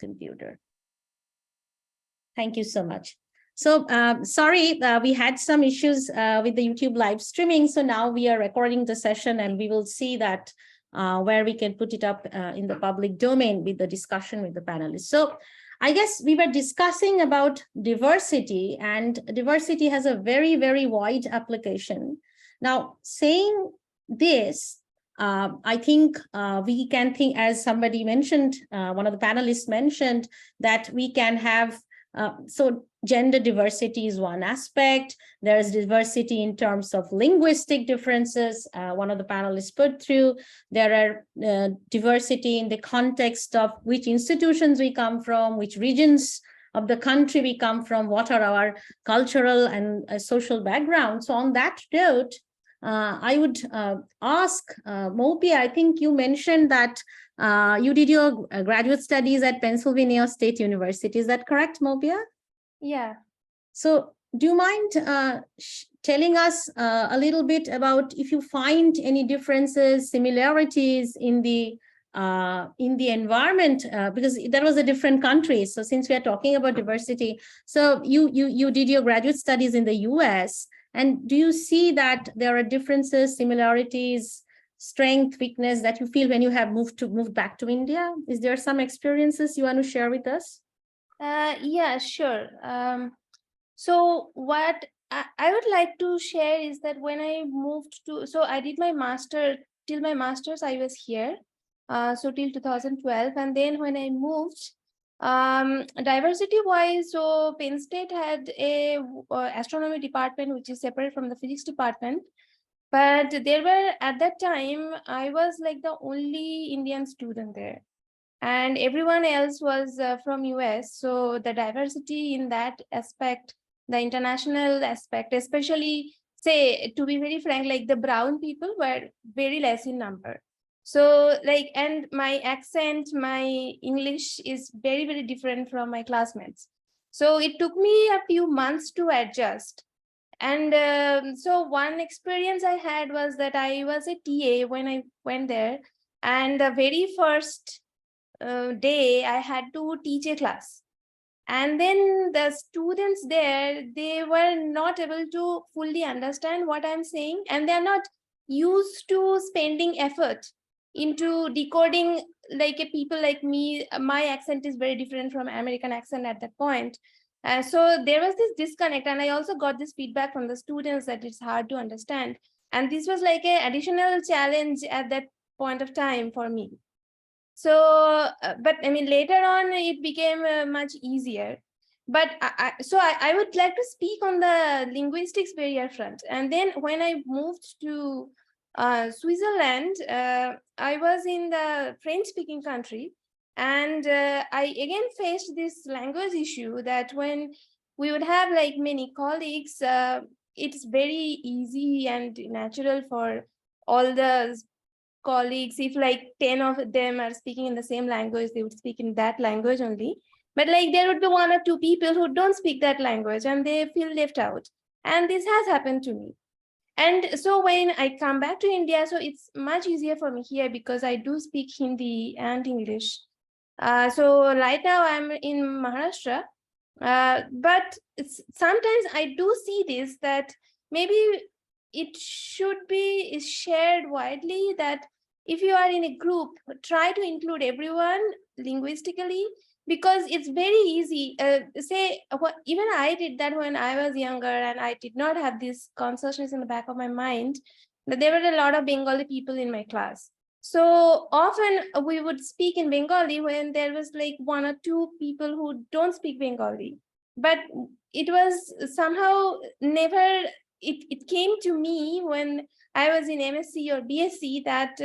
computer. Thank you so much. So sorry, we had some issues with the YouTube live streaming. So now we are recording the session and we will see that where we can put it up in the public domain with the discussion with the panelists. So I guess we were discussing about diversity, and diversity has a very, very wide application. Now, saying this, I think we can think, as somebody mentioned, one of the panelists mentioned, that we can have so gender diversity is one aspect. There is diversity in terms of linguistic differences. One of the panelists put through. There are diversity in the context of which institutions we come from, which regions of the country we come from, what are our cultural and social backgrounds. So on that note, I would ask Mopia, I think you mentioned that you did your graduate studies at Pennsylvania State University. Is that correct, Mopia? Yeah. So do you mind telling us a little bit about if you find any differences, similarities in the environment, because that was a different country. So since we are talking about diversity, so you did your graduate studies in the US, and do you see that there are differences, similarities, strength, weakness that you feel when you have moved back to India? Is there some experiences you want to share with us? Yeah, sure. So what I would like to share is that when I moved to, so I did my master, till my master's I was here, so till 2012. And then when I moved, diversity wise, so Penn State had a astronomy department, which is separate from the physics department. But there were, at that time, I was like the only Indian student there. And everyone else was from US. So the diversity in that aspect, the international aspect, especially, say, to be very frank, like the brown people were very less in number. So like, and my accent, my English is very, very different from my classmates. So it took me a few months to adjust. And so one experience I had was that I was a TA when I went there. And the very first day I had to teach a class. And then the students there, they were not able to fully understand what I'm saying. And they're not used to spending effort into decoding, like a people like me. My accent is very different from American accent at that point. So there was this disconnect. And I also got this feedback from the students that it's hard to understand. And this was like an additional challenge at that point of time for me. So, but I mean, later on, it became much easier. But I would like to speak on the linguistics barrier front. And then when I moved to Switzerland, I was in the French-speaking country. And I again faced this language issue that when we would have like many colleagues, it's very easy and natural for all the colleagues, if like 10 of them are speaking in the same language, they would speak in that language only. But like there would be one or two people who don't speak that language and they feel left out. And this has happened to me. And so when I come back to India, so it's much easier for me here because I do speak Hindi and English. So right now I'm in Maharashtra. But sometimes I do see this, that maybe it should be shared widely, that if you are in a group, try to include everyone linguistically, because it's very easy. Even I did that when I was younger, and I did not have this consciousness in the back of my mind that there were a lot of Bengali people in my class. So often we would speak in Bengali when there was like one or two people who don't speak Bengali. But it was somehow never, it came to me when I was in MSc or BSc that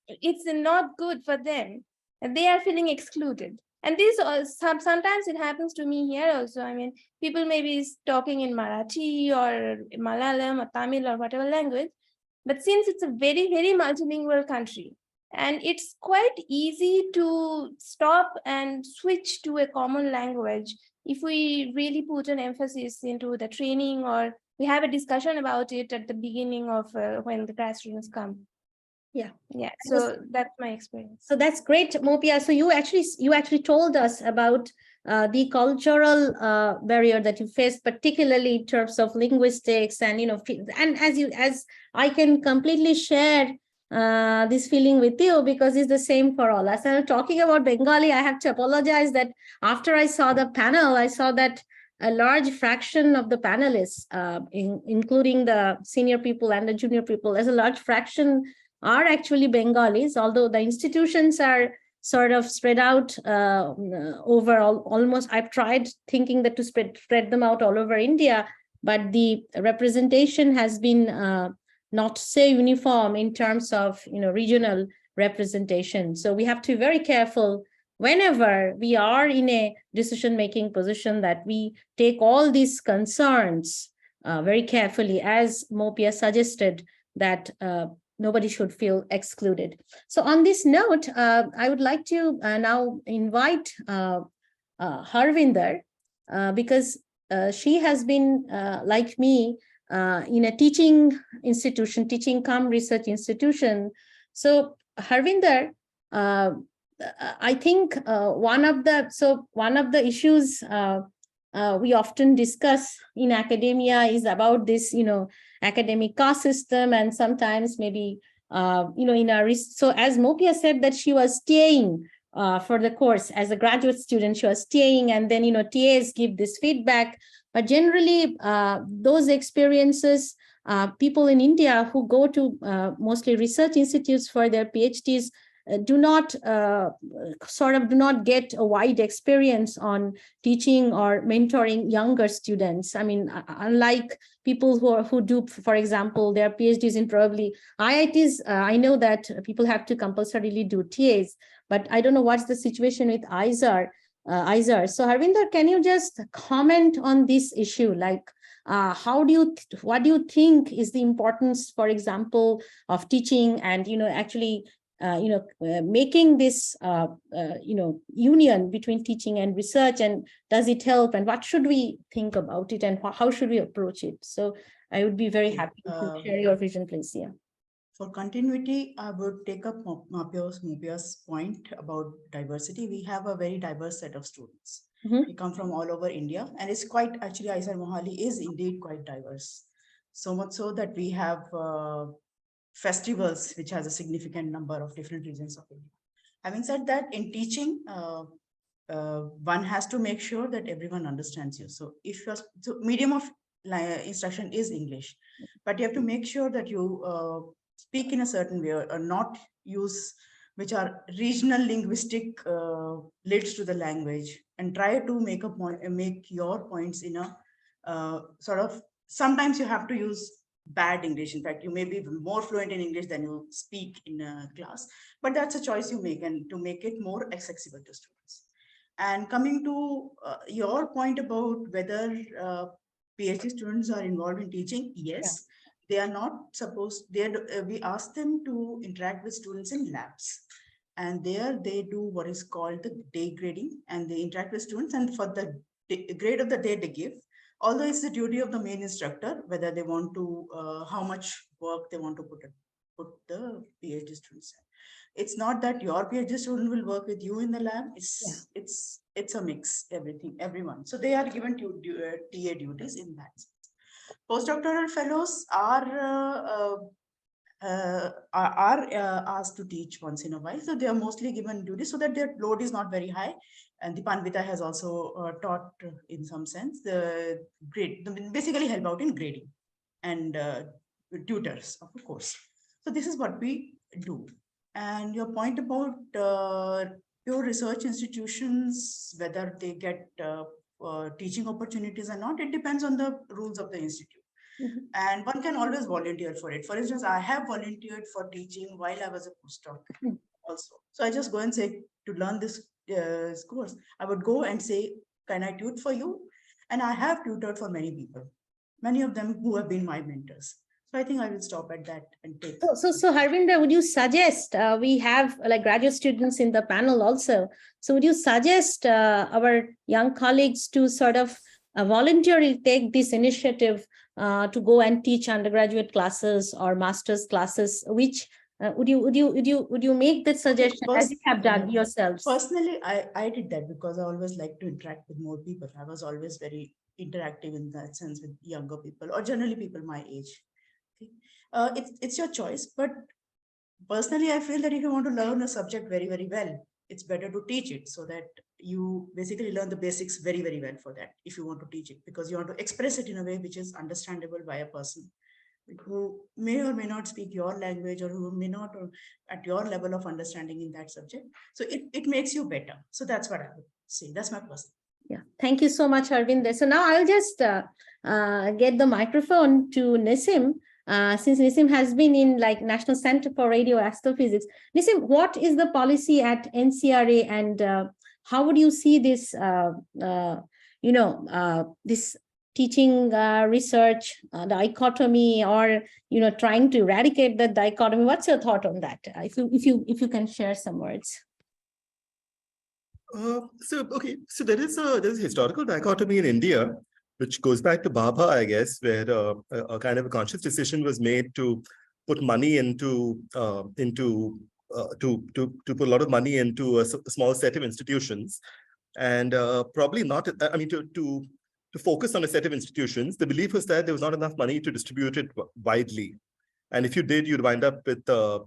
it's not good for them. They are feeling excluded. And this sometimes it happens to me here also. I mean, people may be talking in Marathi or Malayalam or Tamil or whatever language. But since it's a very, very multilingual country, and it's quite easy to stop and switch to a common language if we really put an emphasis into the training, or we have a discussion about it at the beginning of when the grad students come. Yeah. Yeah, That was- so that's my experience. So that's great, Mopia. So you actually told us about the cultural barrier that you faced, particularly in terms of linguistics, and and as I can completely share this feeling with you, because it's the same for all us. And talking about Bengali, I have to apologize that after I saw the panel, I saw that a large fraction of the panelists, including the senior people and the junior people, as a large fraction are actually Bengalis, although the institutions are sort of spread out over almost. I've tried thinking that to spread them out all over India, but the representation has been not so uniform in terms of regional representation. So we have to be very careful whenever we are in a decision-making position that we take all these concerns very carefully, as Mopia suggested, that nobody should feel excluded. So on this note, I would like to now invite Harvinder, because she has been, like me, in a teaching institution, teaching cum research institution. So Harvinder, I think one of the issues we often discuss in academia is about this, academic caste system, and sometimes maybe, in our so as Mopia said that she was staying for the course as a graduate student, she was staying, and then TAs give this feedback. But generally, those experiences, people in India who go to mostly research institutes for their PhDs do not get a wide experience on teaching or mentoring younger students. I mean, unlike people who do, for example, their PhDs in probably IITs, I know that people have to compulsorily do TAs, but I don't know what's the situation with IISER. So Harvinder, can you just comment on this issue? Like, what do you think is the importance, for example, of teaching and, actually making this, union between teaching and research, and does it help, and what should we think about it, and how should we approach it? So I would be very happy to share your vision, please. Yeah. For continuity, I would take up Mopia's point about diversity. We have a very diverse set of students. We come from all over India, and it's quite, actually, IISER Mohali is indeed quite diverse. So much so that we have festivals, which has a significant number of different regions of India. Having said that, in teaching, one has to make sure that everyone understands you. So if your medium of instruction is English, but you have to make sure that you speak in a certain way, or not use which are regional linguistic lids to the language, and try to make a point, make your points in a sort of, sometimes you have to use bad English. In fact, you may be more fluent in English than you speak in a class, but that's a choice you make, and to make it more accessible to students. And coming to your point about whether PhD students are involved in teaching, yes, they are not supposed, we ask them to interact with students in labs. And there they do what is called the day grading, and they interact with students, and for the grade of the day they give, although it's the duty of the main instructor, whether they want to, how much work they want to put the PhD students in. It's not that your PhD student will work with you in the lab. It's a mix, everyone. So they are given TA duties in that sense. Postdoctoral fellows are asked to teach once in a while. So they are mostly given duties so that their load is not very high. And Dipanvita has also taught in some sense the grade, basically help out in grading and tutors, of course. So this is what we do. And your point about pure research institutions, whether they get teaching opportunities or not, it depends on the rules of the institute. And one can always volunteer for it. For instance, I have volunteered for teaching while I was a postdoc also. So I just go and say, to learn this course, I would go and say, can I tute for you? And I have tutored for many people, many of them who have been my mentors. So I think I will stop at that and take. So Harvinder, would you suggest, we have like graduate students in the panel also. So would you suggest our young colleagues to sort of voluntarily take this initiative to go and teach undergraduate classes or master's classes, which Would you make that suggestion as you have done yourselves? Personally, I did that because I always like to interact with more people. I was always very interactive in that sense with younger people or generally people my age. Okay. It's your choice, but personally, I feel that if you want to learn a subject very, very well, it's better to teach it so that you basically learn the basics very, very well for that if you want to teach it, because you want to express it in a way which is understandable by a person who may or may not speak your language or who may not at your level of understanding in that subject. So it makes you better. So that's what I would say. That's my person. Yeah, thank you so much, Harvinder. So now I'll just get the microphone to Nissim. Since Nissim has been in like National Center for Radio Astrophysics. Nissim, what is the policy at NCRA and how would you see this, this teaching research dichotomy, or trying to eradicate the dichotomy? What's your thought on that? If you can share some words. So there's a historical dichotomy in India, which goes back to Bhabha, I guess, where a kind of a conscious decision was made to put money to put a lot of money into a small set of institutions, and probably not. I mean, to focus on a set of institutions. The belief was that there was not enough money to distribute it widely, and if you did, you'd wind up with a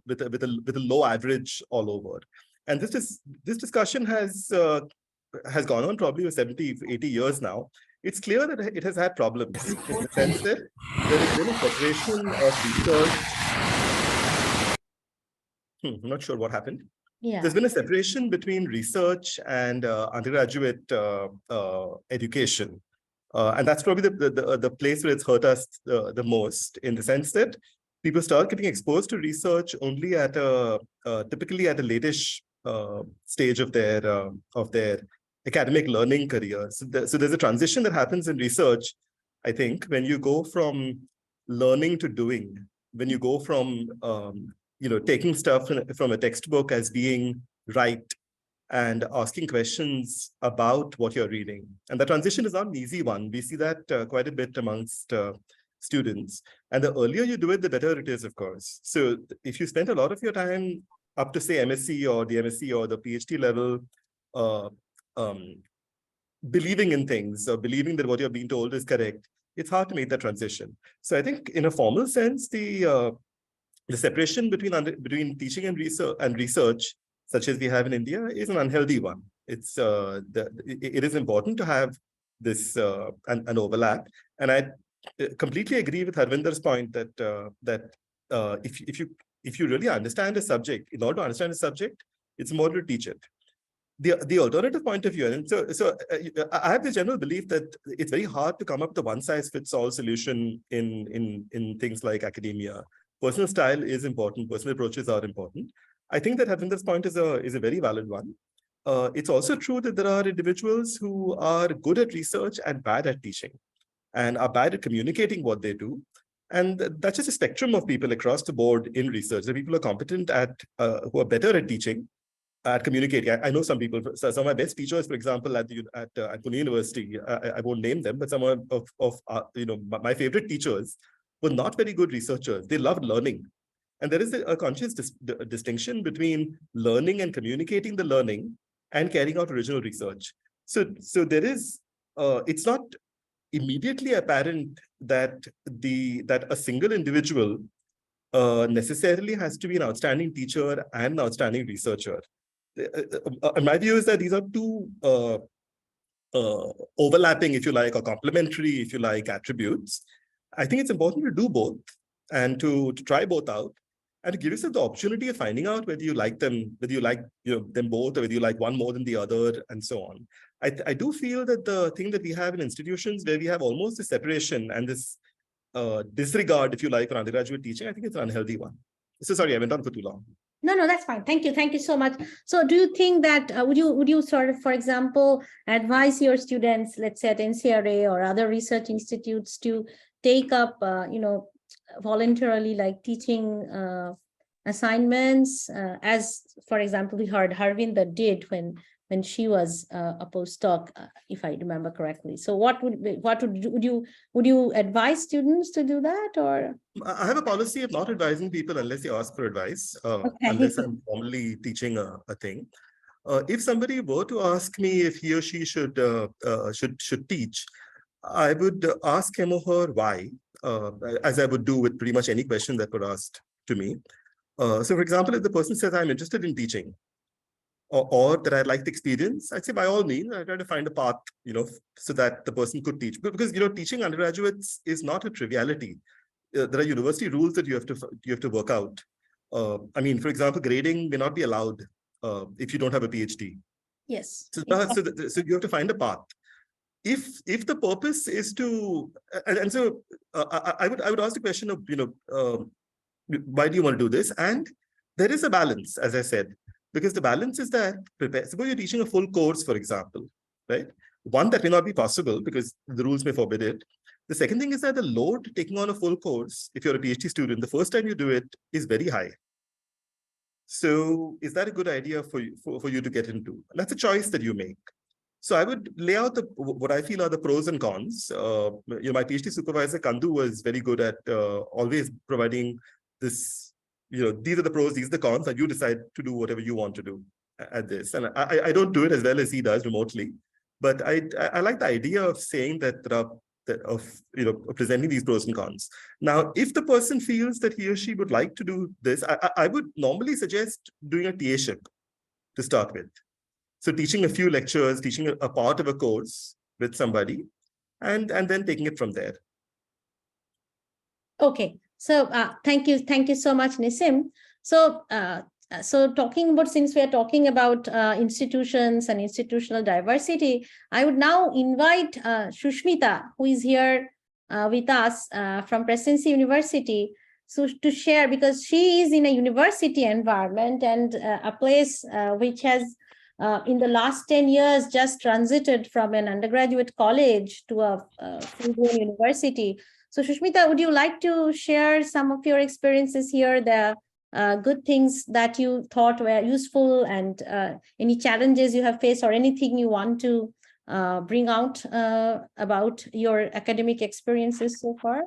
low average all over. And this discussion has gone on probably for 70, 80 years now. It's clear that it has had problems in the sense that there has been a separation of research. I'm not sure what happened. Yeah. There's been a separation between research and undergraduate education. And that's probably the place where it's hurt us the most, in the sense that people start getting exposed to research only at typically at a late-ish stage of their academic learning career. So there's a transition that happens in research, I think, when you go from learning to doing, when you go from taking stuff from a textbook as being right and asking questions about what you're reading. And the transition is not an easy one. We see that quite a bit amongst students. And the earlier you do it, the better it is, of course. So if you spend a lot of your time up to, say, MSc or the MSc or the PhD level, believing in things or believing that what you're being told is correct, it's hard to make that transition. So I think in a formal sense, the separation between teaching and research, such as we have in India, is an unhealthy one. It is important to have this an overlap. And I completely agree with Harvinder's point that if you really understand a subject, in order to understand a subject, it's more to teach it. The alternative point of view, and so I have the general belief that it's very hard to come up with a one-size-fits-all solution in things like academia. Personal style is important. Personal approaches are important. I think that Harvinder's point is a very valid one. It's also true that there are individuals who are good at research and bad at teaching, and are bad at communicating what they do. And that's just a spectrum of people across the board in research. The people who are competent who are better at teaching, at communicating. I know some people, some of my best teachers, for example, at Pune University, I won't name them, but some of my favorite teachers were not very good researchers. They loved learning. And there is a conscious distinction between learning and communicating the learning and carrying out original research. So there is, it's not immediately apparent that a single individual necessarily has to be an outstanding teacher and an outstanding researcher. My view is that these are two overlapping, if you like, or complementary, if you like, attributes. I think it's important to do both and to try both out, and to give yourself the opportunity of finding out whether you like them, whether you like them both, or whether you like one more than the other, and so on. I do feel that the thing that we have in institutions where we have almost a separation and this disregard, if you like, for undergraduate teaching, I think it's an unhealthy one. So sorry, I went on for too long. No, that's fine. Thank you so much. So do you think that, would you sort of, for example, advise your students, let's say at NCRA or other research institutes, to take up, voluntarily, like teaching assignments, as, for example, we heard Harvinder did when when she was a postdoc, if I remember correctly. So would you advise students to do that, or? I have a policy of not advising people unless they ask for advice, Okay. unless I'm formally teaching a thing. If somebody were to ask me if he or she should teach, I would ask him or her why, as I would do with pretty much any question that were asked to me. So, for example, if the person says I'm interested in teaching, or that I like the experience, I'd say by all means, I try to find a path, so that the person could teach. Because teaching undergraduates is not a triviality. There are university rules that you have to work out. I mean, for example, grading may not be allowed if you don't have a PhD. Yes. So you have to find a path. If the purpose is to, and so I would ask the question of why do you want to do this? And there is a balance, as I said, because the balance is that suppose you're teaching a full course, for example, right? One, that may not be possible because the rules may forbid it. The second thing is that the load taking on a full course, if you're a PhD student, the first time you do it is very high. So is that a good idea for you to get into? And that's a choice that you make. So I would lay out what I feel are the pros and cons. My PhD supervisor, Kandu, was very good at always providing this, these are the pros, these are the cons, and you decide to do whatever you want to do at this. And I don't do it as well as he does remotely, but I like the idea of saying that presenting these pros and cons. Now, if the person feels that he or she would like to do this, I would normally suggest doing a TA-ship to start with. So teaching a few lectures, teaching a part of a course with somebody, and then taking it from there. Okay. So thank you so much, Nisim. So talking about, since we are talking about institutions and institutional diversity, I would now invite Shushmita, who is here with us from Presidency University, so to share, because she is in a university environment and a place which has in the last 10 years just transited from an undergraduate college to a full-blown university. So Shushmita, would you like to share some of your experiences here, the good things that you thought were useful, and any challenges you have faced, or anything you want to bring out about your academic experiences so far?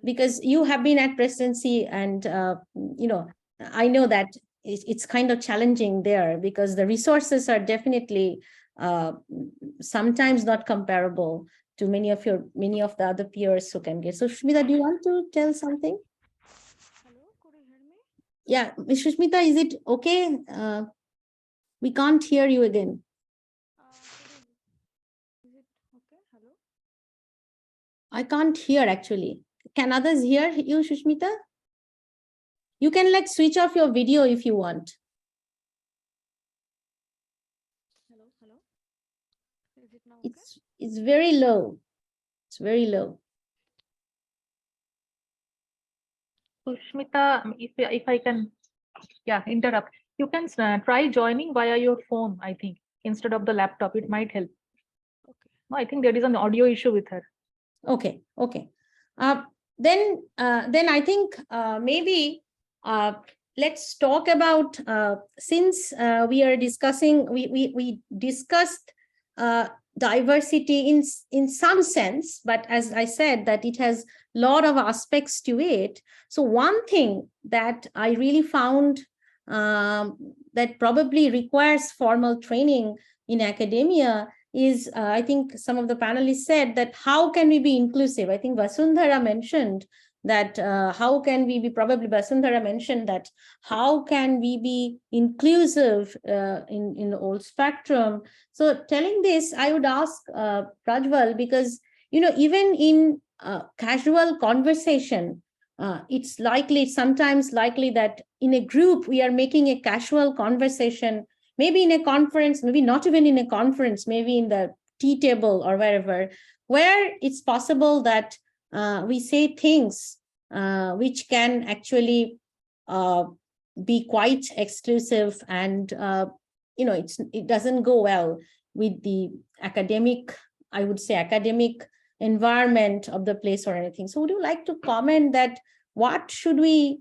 Because you have been at Presidency, and I know that it's kind of challenging there because the resources are definitely sometimes not comparable to many of the other peers who can get. So Shushmita, do you want to tell something? Hello, could you hear me? Yeah, Ms. Shushmita, is it okay? We can't hear you again. Is it okay? Hello? I can't hear actually. Can others hear you, Shushmita? You can switch off your video if you want. Hello, hello. Is it now okay? It's very low. It's very low. Sushmita, if I can, interrupt. You can try joining via your phone, I think, instead of the laptop. It might help. Okay. No, I think there is an audio issue with her. Okay. Then I think maybe let's talk about, since we are discussing, we discussed diversity in some sense, but as I said, that it has a lot of aspects to it. So one thing that I really found that probably requires formal training in academia is, I think some of the panelists said that how can we be inclusive? I think Vasundhara mentioned that Vasundhara mentioned that how can we be inclusive in the old spectrum. So telling this, I would ask Prajwal, because even in casual conversation, it's sometimes likely that in a group we are making a casual conversation, maybe in a conference, maybe not even in a conference, maybe in the tea table or wherever, where it's possible that we say things which can actually be quite exclusive, and it doesn't go well with the academic environment of the place or anything. So would you like to comment that what should we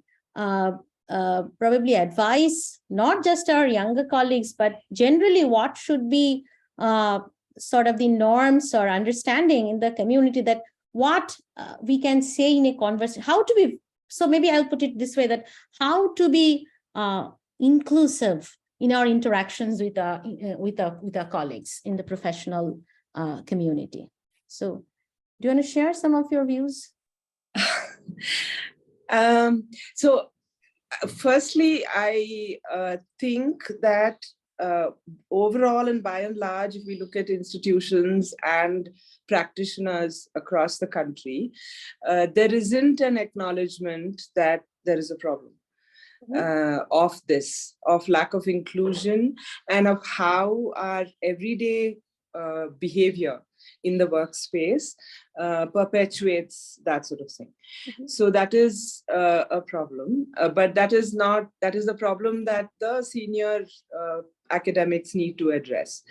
probably advise not just our younger colleagues, but generally what should be sort of the norms or understanding in the community, that what we can say in a conversation, how to be, so maybe I'll put it this way, that how to be inclusive in our interactions with our colleagues in the professional community. So do you want to share some of your views? Firstly, I think that overall and by and large, if we look at institutions and practitioners across the country, there isn't an acknowledgement that there is a problem of lack of inclusion and of how our everyday behavior in the workspace perpetuates that sort of thing. So that is a problem, but that is a problem that the senior academics need to address.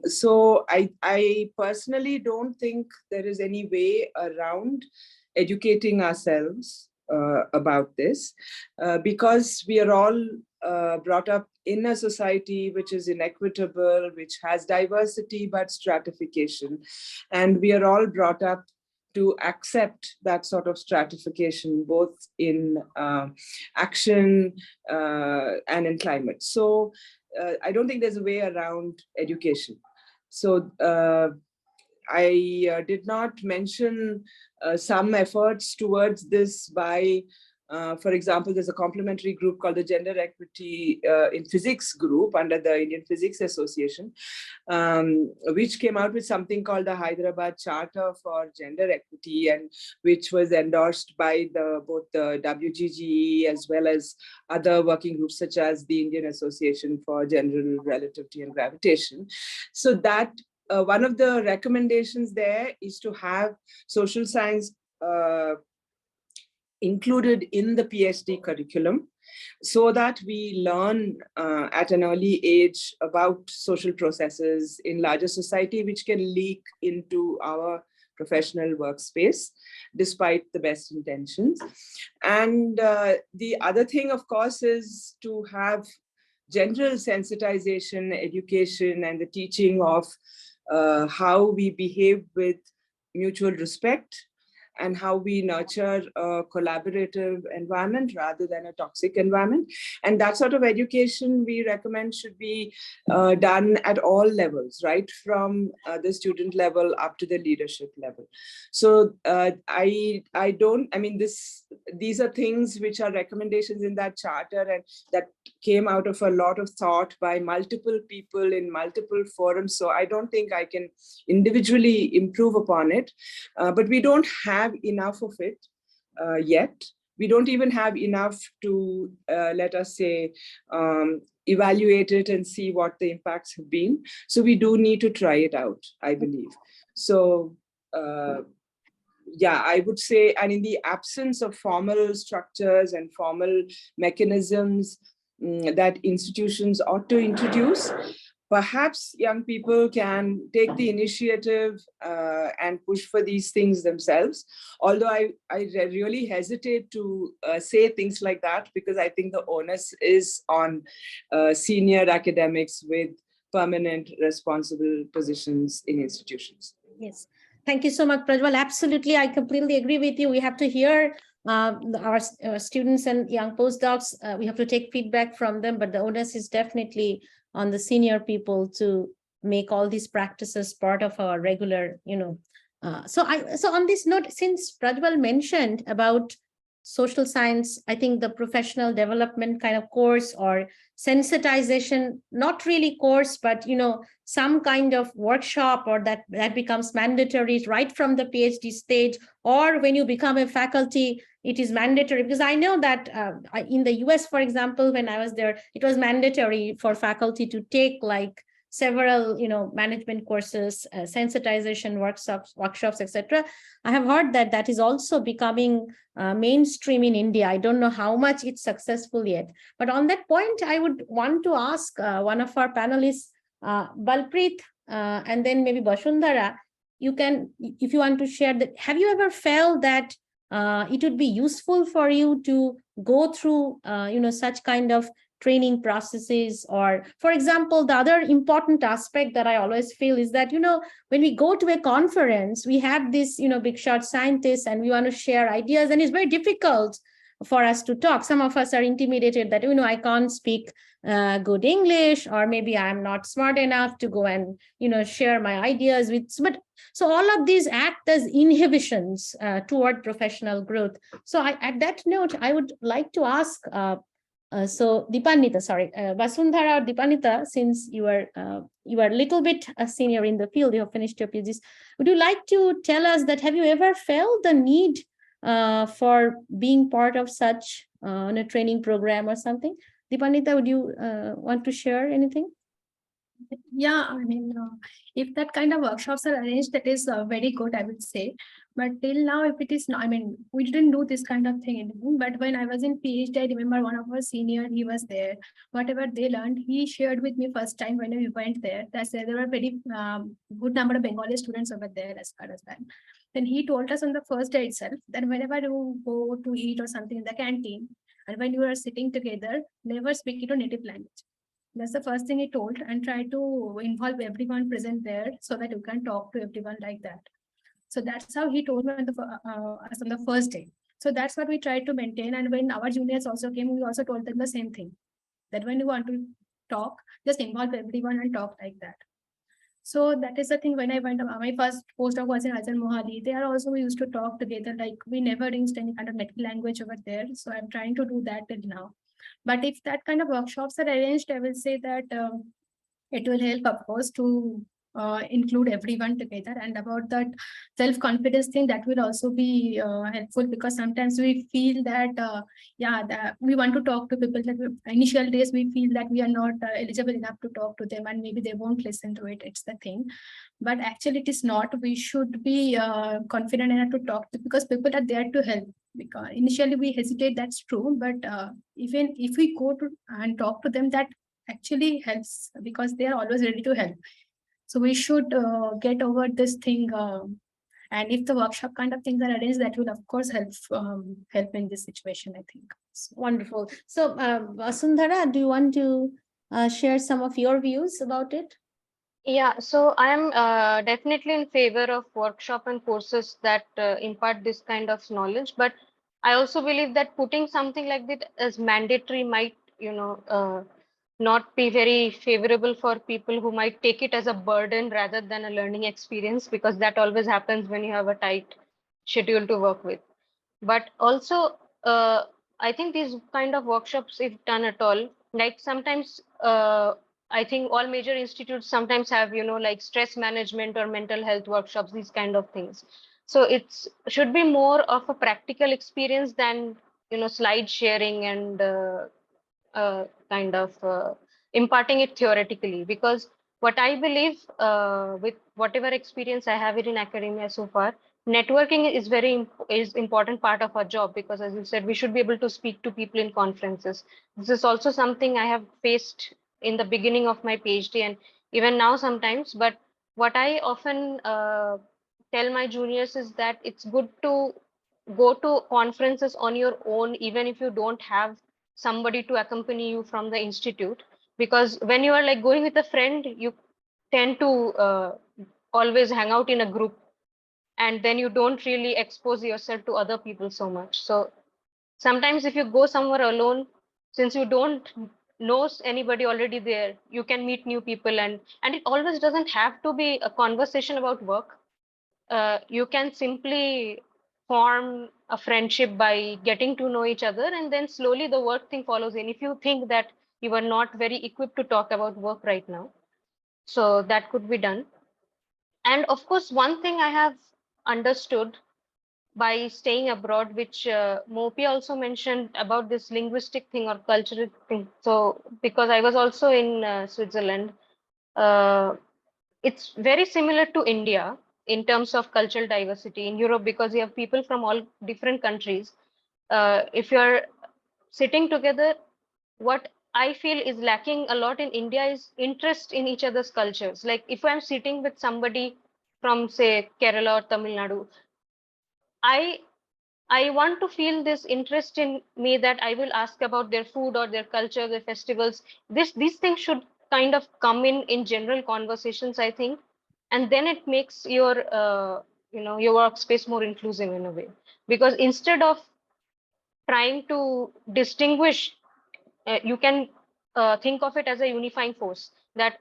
So I personally don't think there is any way around educating ourselves about this, because we are all brought up in a society which is inequitable, which has diversity but stratification, and we are all brought up to accept that sort of stratification, both in action and in climate. So I don't think there's a way around education. So I did not mention some efforts towards this by, for example, there's a complementary group called the Gender Equity in Physics group under the Indian Physics Association, which came out with something called the Hyderabad Charter for Gender Equity, and which was endorsed by both the WGGE as well as other working groups such as the Indian Association for General Relativity and Gravitation. So that one of the recommendations there is to have social science included in the PhD curriculum, so that we learn at an early age about social processes in larger society, which can leak into our professional workspace, despite the best intentions. And the other thing, of course, is to have general sensitization, education, and the teaching of how we behave with mutual respect and how we nurture a collaborative environment rather than a toxic environment. And that sort of education we recommend should be done at all levels, right from the student level up to the leadership level. So these are things which are recommendations in that charter, and that came out of a lot of thought by multiple people in multiple forums. So I don't think I can individually improve upon it, but we don't have enough of it yet. We don't even have enough to, let us say, evaluate it and see what the impacts have been. So we do need to try it out, I believe. So yeah, I would say, and in the absence of formal structures and formal mechanisms that institutions ought to introduce, perhaps young people can take the initiative and push for these things themselves. Although I really hesitate to say things like that, because I think the onus is on senior academics with permanent responsible positions in institutions. Yes. Thank you so much, Prajwal. Absolutely. I completely agree with you. We have to hear our students and young postdocs. We have to take feedback from them, but the onus is definitely on the senior people to make all these practices part of our regular, So on this note, since Prajwal mentioned about social science, I think the professional development kind of course or sensitization, not really course, but some kind of workshop, or that becomes mandatory right from the PhD stage, or when you become a faculty, it is mandatory. Because I know that in the US, for example, when I was there, it was mandatory for faculty to take like several, management courses, sensitization workshops, etc. I have heard that is also becoming mainstream in India. I don't know how much it's successful yet. But on that point, I would want to ask one of our panelists, Balpreet, and then maybe Bashundhara, you can, if you want to share that, have you ever felt that it would be useful for you to go through, such kind of training processes. Or, for example, the other important aspect that I always feel is that, when we go to a conference, we have this, big shot scientists and we want to share ideas, and it's very difficult for us to talk. Some of us are intimidated that, I can't speak good English, or maybe I'm not smart enough to go and, share my ideas with, but so all of these act as inhibitions toward professional growth. So at that note, I would like to ask, so Deepanita, Vasundhara or Deepanita, since you are a little bit a senior in the field, you have finished your PhDs, would you like to tell us that have you ever felt the need for being part of such a training program or something? Deepanita, would you want to share anything? Yeah, I mean, if that kind of workshops are arranged, that is very good, I would say. But till now, if it is not, I mean, we didn't do this kind of thing anymore. But when I was in PhD, I remember one of our senior, he was there. Whatever they learned, he shared with me first time when we went there. That's there were very good number of Bengali students over there as far as that. Then he told us on the first day itself that whenever you go to eat or something in the canteen, and when you are sitting together, never speak it on native language. That's the first thing he told, and try to involve everyone present there so that you can talk to everyone like that. So that's how he told me on the first day. So that's what we tried to maintain. And when our juniors also came, we also told them the same thing, that when you want to talk, just involve everyone and talk like that. So that is the thing. When I went, my first postdoc was in Ajahn Mohali. There also we used to talk together, like we never used any kind of native language over there. So I'm trying to do that till now. But if that kind of workshops are arranged, I will say that it will help, of course, to include everyone together. And about that self-confidence thing, that will also be helpful, because sometimes we feel that, that we want to talk to people, that initial days we feel that we are not eligible enough to talk to them and maybe they won't listen to it. It's the thing. But actually it is not. We should be confident enough to talk to, because people are there to help. Because initially we hesitate, that's true. But even if we go to and talk to them, that actually helps, because they are always ready to help. So we should get over this thing. And if the workshop kind of things are arranged, that will of course help in this situation, I think. Wonderful. So Vasundhara, do you want to share some of your views about it? Yeah, so I'm definitely in favor of workshop and courses that impart this kind of knowledge, but I also believe that putting something like that as mandatory might, not be very favorable for people who might take it as a burden rather than a learning experience, because that always happens when you have a tight schedule to work with. But also, I think these kind of workshops, if done at all, like sometimes I think all major institutes sometimes have, like stress management or mental health workshops, these kind of things. So it's should be more of a practical experience than, slide sharing and kind of imparting it theoretically. Because what I believe, with whatever experience I have it in academia so far, networking is is important part of our job, because as you said, we should be able to speak to people in conferences. This is also something I have faced in the beginning of my PhD and even now sometimes. But what I often tell my juniors is that it's good to go to conferences on your own, even if you don't have somebody to accompany you from the institute. Because when you are like going with a friend, you tend to always hang out in a group, and then you don't really expose yourself to other people so much. So sometimes if you go somewhere alone, since you don't know anybody already there, you can meet new people, and it always doesn't have to be a conversation about work. You can simply form a friendship by getting to know each other, and then slowly the work thing follows in, if you think that you are not very equipped to talk about work right now. So that could be done. And of course, one thing I have understood by staying abroad, which Mopi also mentioned about this linguistic thing or cultural thing. So because I was also in Switzerland, uh, it's very similar to India in terms of cultural diversity. In Europe, because you have people from all different countries, if you're sitting together, what I feel is lacking a lot in India is interest in each other's cultures. Like if I'm sitting with somebody from, say, Kerala or Tamil Nadu, I I want to feel this interest in me that I will ask about their food or their culture, their festivals. These things should kind of come in general conversations, I think, and then it makes your your workspace more inclusive in a way. Because instead of trying to distinguish, you can think of it as a unifying force, that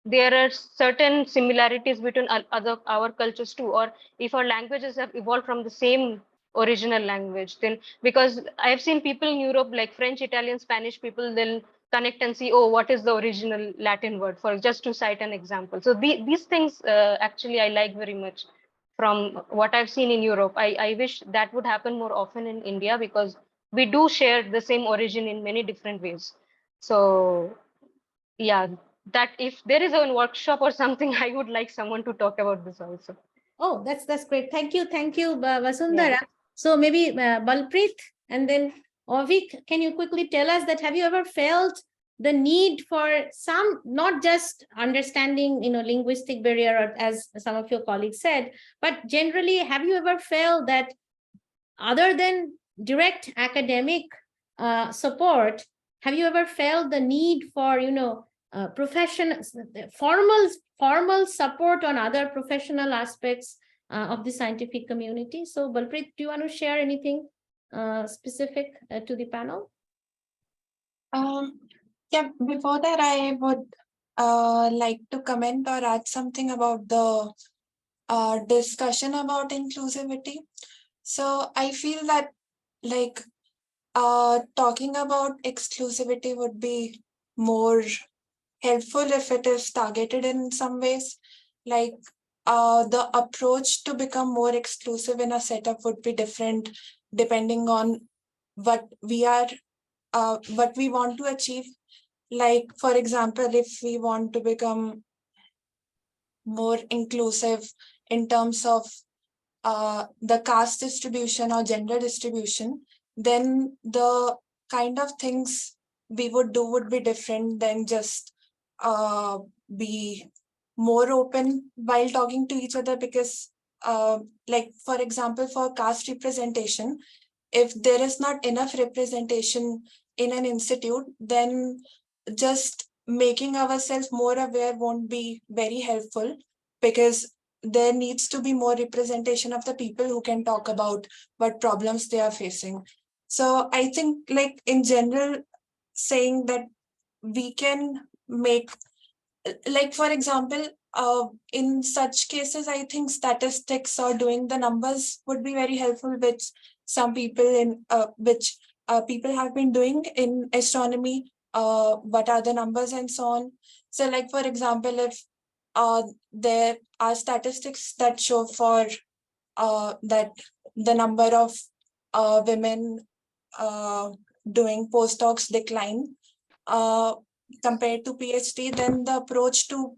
there are certain similarities between other our cultures too, or if our languages have evolved from the same original language, then because I've seen people in Europe like French, Italian, Spanish people, they'll connect and see, oh, what is the original Latin word, for just to cite an example. So these things actually I like very much from what I've seen in Europe. I wish that would happen more often in India, because we do share the same origin in many different ways. So yeah, that if there is a workshop or something, I would like someone to talk about this also. Oh, that's great. Thank you, Vasundhara. So maybe Balpreet and then Avik, can you quickly tell us that have you ever felt the need for some, not just understanding, linguistic barrier, or as some of your colleagues said, but generally, have you ever felt that other than direct academic support, have you ever felt the need for, professional, formal support on other professional aspects of the scientific community? So Balpreet, do you want to share anything specific to the panel? Yeah, before that, I would like to comment or add something about the discussion about inclusivity. So I feel that like talking about exclusivity would be more helpful if it is targeted in some ways. Like the approach to become more exclusive in a setup would be different depending on what we are, what we want to achieve. Like, for example, if we want to become more inclusive in terms of the caste distribution or gender distribution, then the kind of things we would do would be different than just be more open while talking to each other. Because like, for example, for caste representation, if there is not enough representation in an institute, then just making ourselves more aware won't be very helpful, because there needs to be more representation of the people who can talk about what problems they are facing. So I think, like, in general, saying that we can make, like, for example, in such cases, I think statistics or doing the numbers would be very helpful, which some people in which people have been doing in astronomy. What are the numbers and so on. So, like, for example, if there are statistics that show for that the number of women doing postdocs decline compared to PhD, then the approach to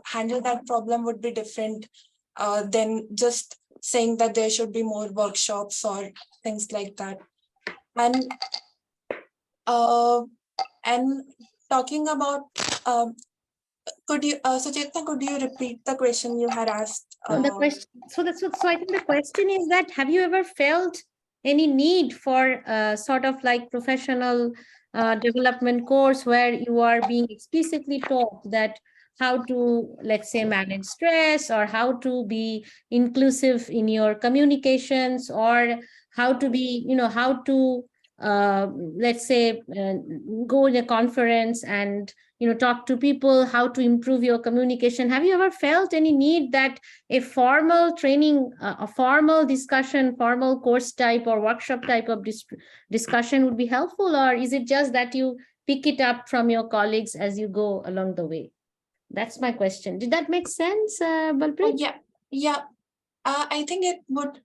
handle that problem would be different than just saying that there should be more workshops or things like that. And talking about could you, Suchetna, could you repeat the question you had asked? The question. So I think the question is that have you ever felt any need for sort of like professional development course where you are being explicitly taught that how to, let's say, manage stress, or how to be inclusive in your communications, or how to be, how to let's say go in a conference and talk to people, how to improve your communication? Have you ever felt any need that a formal training, a formal discussion, formal course type or workshop type of discussion would be helpful? Or is it just that you pick it up from your colleagues as you go along the way? That's my question. Did that make sense, Balpreet? Yeah. I think it would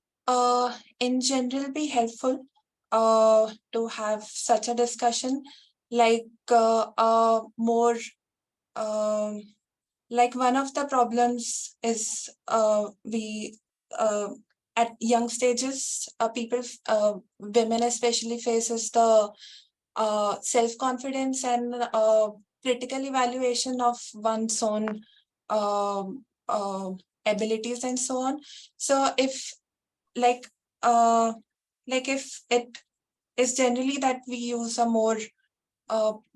in general be helpful to have such a discussion, like more like, one of the problems is we at young stages, people, women especially, faces the self-confidence and critical evaluation of one's own abilities and so on. So if, like, like if it is generally that we use a more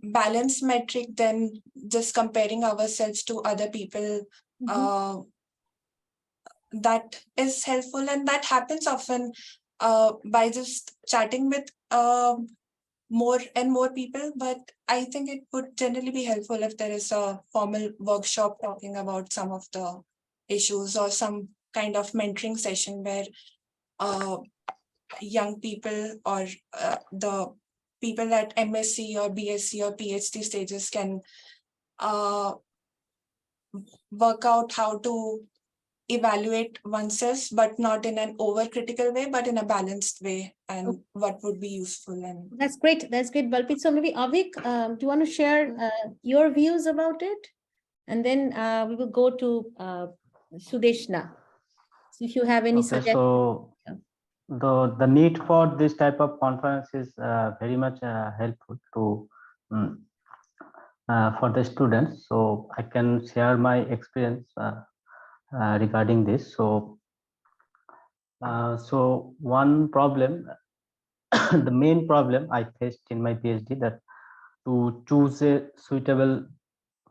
balanced metric than just comparing ourselves to other people, that is helpful, and that happens often by just chatting with more and more people. But I think it would generally be helpful if there is a formal workshop talking about some of the issues, or some kind of mentoring session where young people or the people at MSc or BSc or PhD stages can work out how to evaluate oneself, but not in an overcritical way, but in a balanced way, and what would be useful. And That's great. That's great, Balpit. So maybe Avik, do you want to share your views about it? And then we will go to Sudeshna. So if you have any Okay, suggestions. so the need for this type of conference is very much helpful to for the students. So I can share my experience regarding this. So one problem, the main problem I faced in my PhD, that to choose a suitable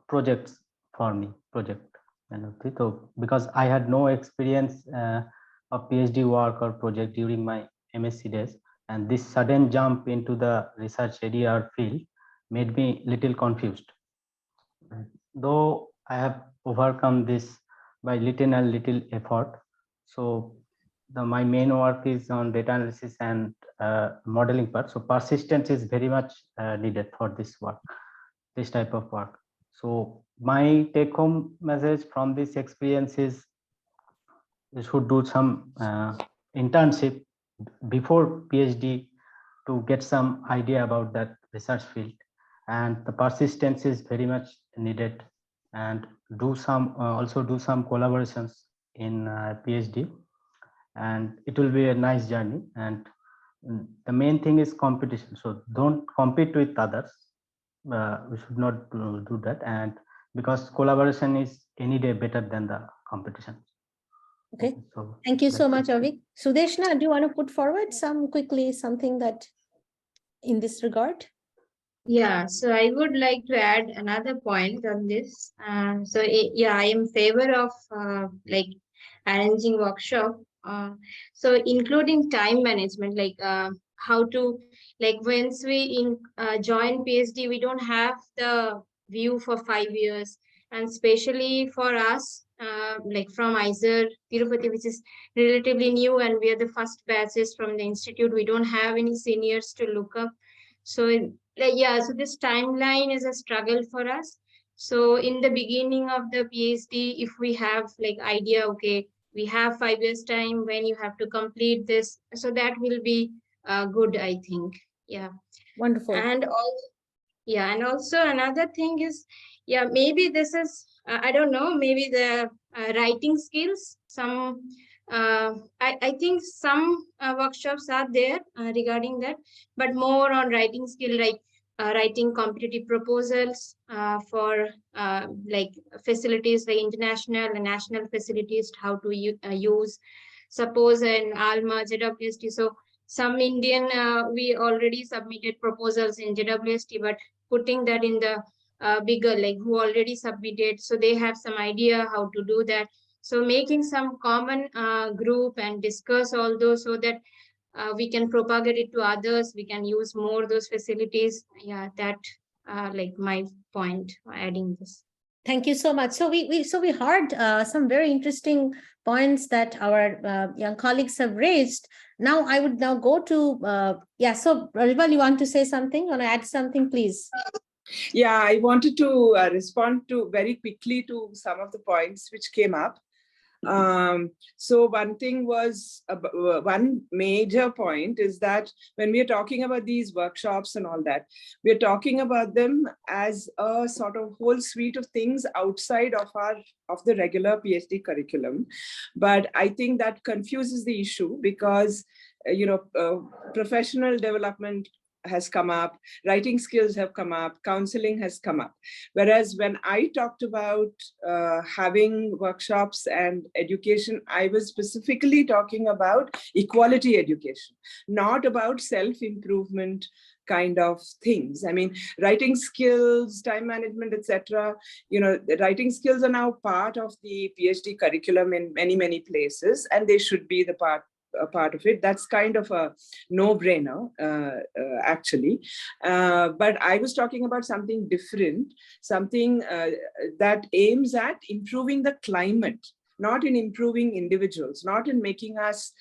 project for me, So because I had no experience of PhD work or project during my MSc days, and this sudden jump into the research area or field made me little confused. Though I have overcome this by little and little effort. So my main work is on data analysis and modeling part. So persistence is very much needed for this work, this type of work. So my take home message from this experience is you should do some internship before PhD to get some idea about that research field, and the persistence is very much needed, and do some also do some collaborations in PhD, and it will be a nice journey. And the main thing is competition, so don't compete with others. We should not do that, and because collaboration is any day better than the competition. Okay, so thank you so much, Avik. Sudeshna, do you want to put forward something that in this regard? Yeah, so I would like to add another point on this. Yeah, I am in favor of like arranging workshop. So including time management, like how to, like once we join PhD, we don't have the view for 5 years, and especially for us, like from IISER Tirupati, which is relatively new, and we are the first batches from the institute. We don't have any seniors to look up. So yeah, so this timeline is a struggle for us. So in the beginning of the PhD, if we have like idea, okay, we have 5 years time when you have to complete this, so that will be good, I think. Yeah, wonderful. And also, yeah, and also another thing is, yeah, maybe this is I don't know, maybe the writing skills. Some I think some workshops are there regarding that, but more on writing skill, like writing competitive proposals for like facilities, like international and national facilities, how to use. Suppose in ALMA, JWST. So some Indian, we already submitted proposals in JWST, but putting that in the bigger, like who already submitted, so they have some idea how to do that. So making some common group and discuss all those, so that we can propagate it to others, we can use more those facilities. Yeah, that like my point adding this. Thank you so much. So we heard some very interesting points that our young colleagues have raised. Now I would now go to yeah. So Rival, you want to say something? Want to add something, please? Yeah, I wanted to respond to very quickly to some of the points which came up. So one thing was, one major point is that when we are talking about these workshops and all that, we are talking about them as a sort of whole suite of things outside of the regular PhD curriculum. But I think that confuses the issue, because professional development has come up, writing skills have come up, counseling has come up. Whereas when I talked about having workshops and education, I was specifically talking about equality education, not about self-improvement kind of things. I mean, writing skills, time management, etc. The writing skills are now part of the PhD curriculum in many, many places, and they should be a part of it. That's kind of a no-brainer, actually. But I was talking about something different, something that aims at improving the climate, not in improving individuals, not in making us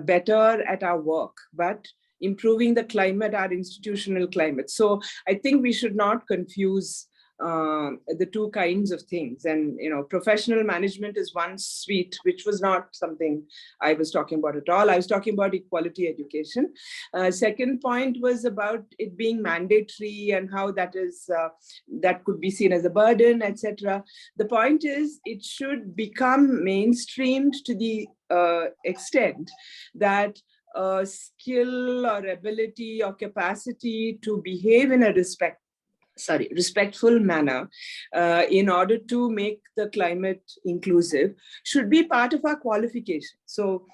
better at our work, but improving the climate, our institutional climate. So I think we should not confuse the two kinds of things. And, professional management is one suite, which was not something I was talking about at all. I was talking about equality education. Second point was about it being mandatory and how that could be seen as a burden, etc. The point is, it should become mainstreamed to the extent that a skill or ability or capacity to behave in a respectful manner in order to make the climate inclusive should be part of our qualification. So,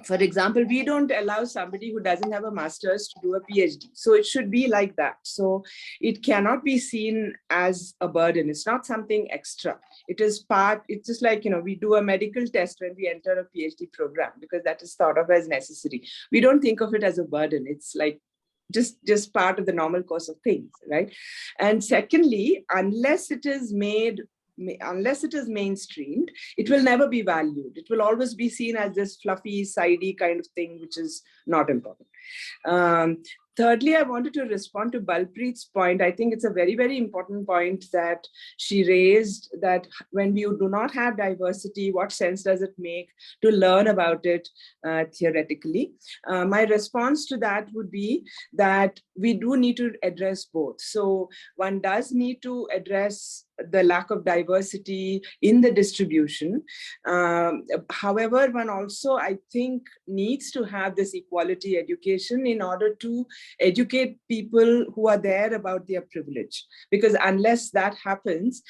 for example, we don't allow somebody who doesn't have a master's to do a PhD. So it should be like that. So it cannot be seen as a burden. It's not something extra. It is part, it's just like, we do a medical test when we enter a PhD program because that is thought of as necessary. We don't think of it as a burden. It's like just part of the normal course of things, right? And secondly, unless it is mainstreamed, it will never be valued. It will always be seen as this fluffy, sidey kind of thing, which is not important. Thirdly, I wanted to respond to Balpreet's point. I think it's a very, very important point that she raised, that when you do not have diversity, what sense does it make to learn about it theoretically? My response to that would be that we do need to address both. So one does need to address the lack of diversity in the distribution. However, one also, I think, needs to have this equality education in order to educate people who are there about their privilege. Because unless that happens,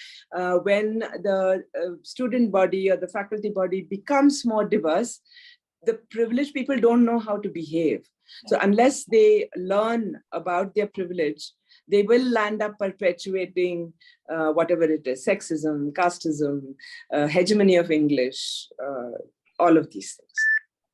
when the student body or the faculty body becomes more diverse, the privileged people don't know how to behave. So unless they learn about their privilege, they will land up perpetuating whatever it is, sexism, casteism, hegemony of English, all of these things.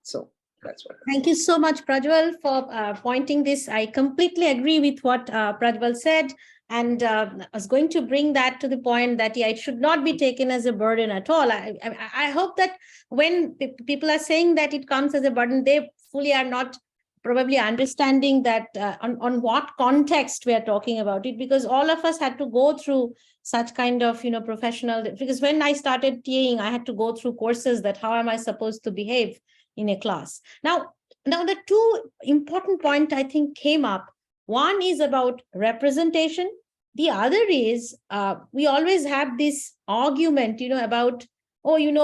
So that's what. Thank you so much, Prajwal, for pointing this. I completely agree with what Prajwal said. And I was going to bring that to the point that, yeah, it should not be taken as a burden at all. I hope that when people are saying that it comes as a burden, they fully are not probably understanding that on what context we are talking about it, because all of us had to go through such kind of, professional, because when I started TAing, I had to go through courses that how am I supposed to behave in a class. Now the two important points I think came up. One is about representation. The other is we always have this argument, about,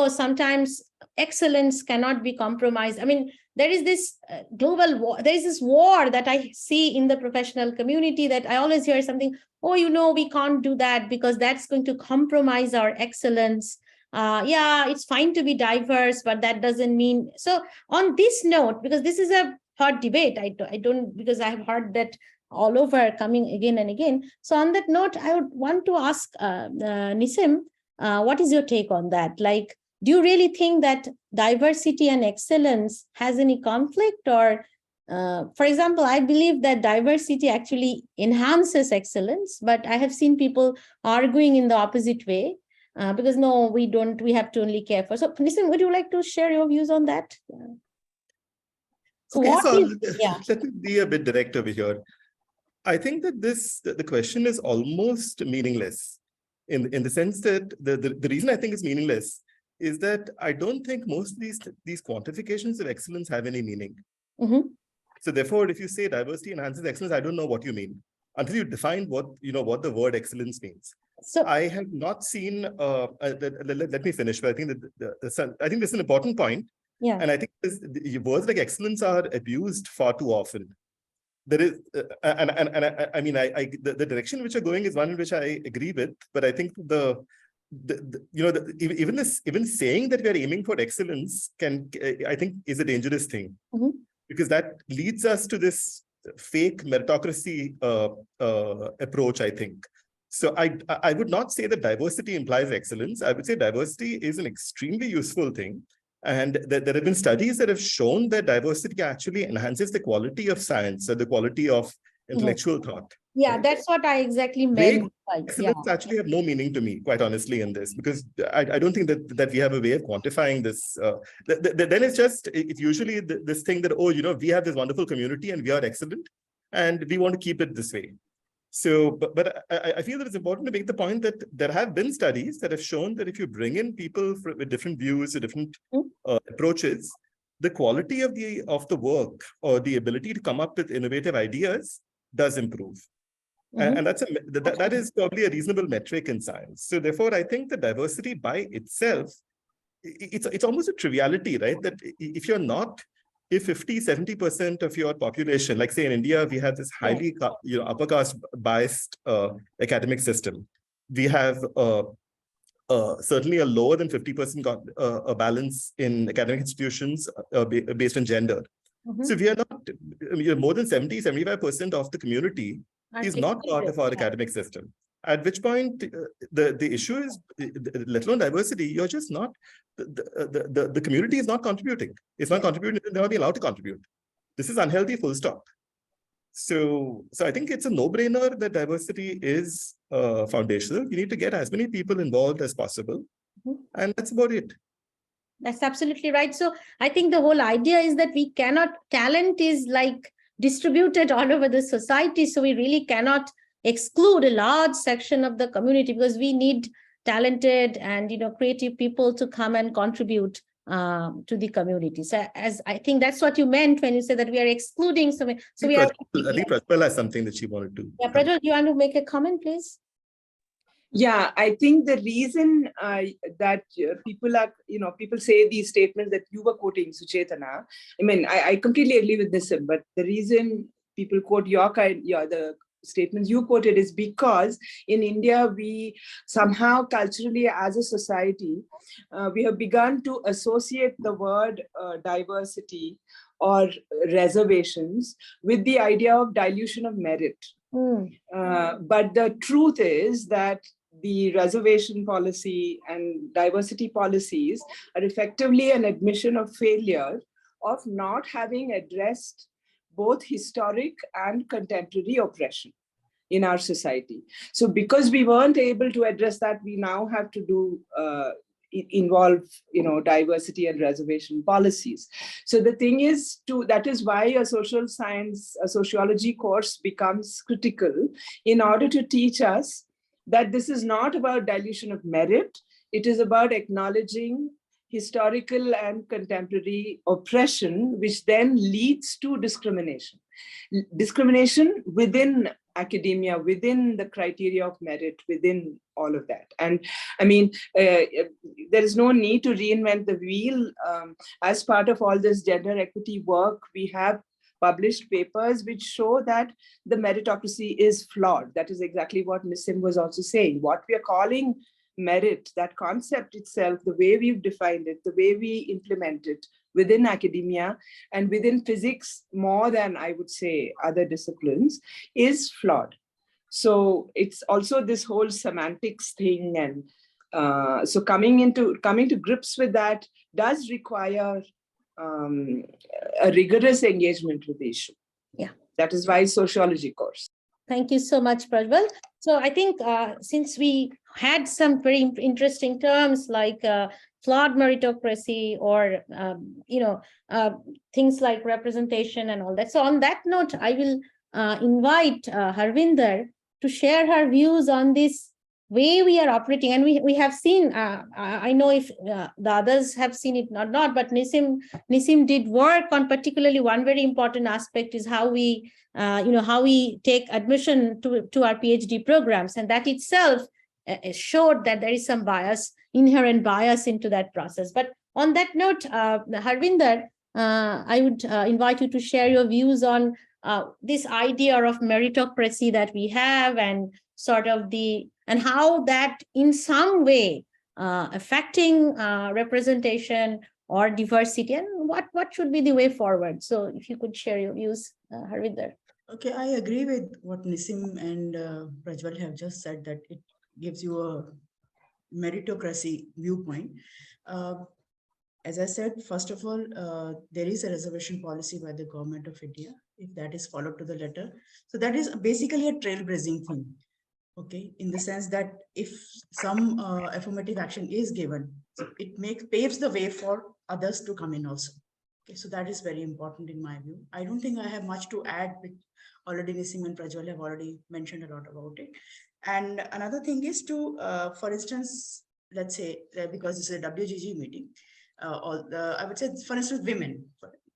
sometimes excellence cannot be compromised. I mean, there is this global war, there is this war that I see in the professional community that I always hear something, we can't do that because that's going to compromise our excellence. Yeah, it's fine to be diverse, but that doesn't mean. So on this note, because this is a hot debate, I don't, because I have heard that all over coming again and again. So on that note, I would want to ask Nisim, what is your take on that? Like, do you really think that diversity and excellence has any conflict? Or, for example, I believe that diversity actually enhances excellence, but I have seen people arguing in the opposite way because no, we don't, we have to only care for. So Nisim, would you like to share your views on that? So okay, what so is, yeah. Let me be a bit direct over here. I think that the question is almost meaningless in the sense that the reason I think it's meaningless is that I don't think most of these quantifications of excellence have any meaning. Mm-hmm. So therefore, if you say diversity enhances excellence, I don't know what you mean until you define what the word excellence means. So I have not seen. Let me finish. But I think that I think this is an important point. Yeah. And I think words like excellence are abused far too often. there is, I mean, the direction which you're going is one in which I agree with, but I think even saying that we are aiming for excellence I think is a dangerous thing, because that leads us to this fake meritocracy approach, I think. So I would not say that diversity implies excellence. I would say diversity is an extremely useful thing. And there have been studies that have shown that diversity actually enhances the quality of science or the quality of intellectual thought. Yeah, that's what I exactly meant. Excellence actually have no meaning to me, quite honestly, in this, because I don't think that we have a way of quantifying this. Then it's usually this thing that, oh, we have this wonderful community and we are excellent and we want to keep it this way. So, but I feel that it's important to make the point that there have been studies that have shown that if you bring in people with different views, with different approaches, the quality of the work or the ability to come up with innovative ideas does improve. And that is probably a reasonable metric in science. So therefore, I think the diversity by itself, it's almost a triviality, right? That if 50-70% of your population, like say in India, we have this highly upper caste biased academic system. We have certainly a lower than 50% balance in academic institutions based on gender. So we are not, more than 70-75% of the community is not part of our academic system. At which point the issue is, let alone diversity, you're just not, the community is not contributing. It's not contributing, they're not allowed to contribute. This is unhealthy, full stop. So I think it's a no-brainer that diversity is foundational. You need to get as many people involved as possible. And that's about it. That's absolutely right. So I think the whole idea is that talent is like distributed all over the society. So we really cannot exclude a large section of the community, because we need talented and creative people to come and contribute to the community. So as I think that's what you meant when you said that we are excluding. I think Prajwal has something that she wanted to. Yeah, Prajwal, you want to make a comment, please? Yeah, I think the reason that people say these statements that you were quoting, Suchetana, I mean, I completely agree with Nissim, but the reason people quote the statements you quoted is because in India, we somehow culturally as a society, we have begun to associate the word diversity or reservations with the idea of dilution of merit. But the truth is that the reservation policy and diversity policies are effectively an admission of failure of not having addressed both historic and contemporary oppression in our society. So because we weren't able to address that, we now have to involve diversity and reservation policies. So the thing is, that is why a sociology course becomes critical, in order to teach us that this is not about dilution of merit, it is about acknowledging historical and contemporary oppression, which then leads to discrimination. Discrimination within academia, within the criteria of merit, within all of that. And I mean, there is no need to reinvent the wheel. As part of all this gender equity work, we have published papers which show that the meritocracy is flawed. That is exactly what Nissim was also saying. What we are calling merit, that concept itself, the way we've defined it, the way we implement it within academia and within physics, more than I would say other disciplines, is flawed. So it's also this whole semantics thing. And so coming to grips with that does require a rigorous engagement with the issue. Yeah. That is why sociology course. Thank you so much, Prajwal. So I think since we had some very interesting terms like flawed meritocracy or, things like representation and all that. So on that note, I will invite Harvinder to share her views on this way we are operating. And we have seen, I know if the others have seen it or not, but Nissim did work on particularly one very important aspect is how we take admission to our PhD programs. And that itself showed that there is some inherent bias into that process. But on that note, Harvinder, I would invite you to share your views on this idea of meritocracy that we have, and sort of and how that in some way affecting representation or diversity, and what should be the way forward. So if you could share your views, Harvinder. Okay, I agree with what Nisim and Prajwal have just said, that it gives you a meritocracy viewpoint. As I said, first of all, there is a reservation policy by the government of India, if that is followed to the letter. So that is basically a trailblazing thing. Okay, in the sense that if some affirmative action is given, so it paves the way for others to come in also. Okay, so that is very important in my view. I don't think I have much to add, but already Nisim and Prajwal have already mentioned a lot about it. And another thing is to, for instance, let's say, because this is a WGG meeting, I would say, for instance, women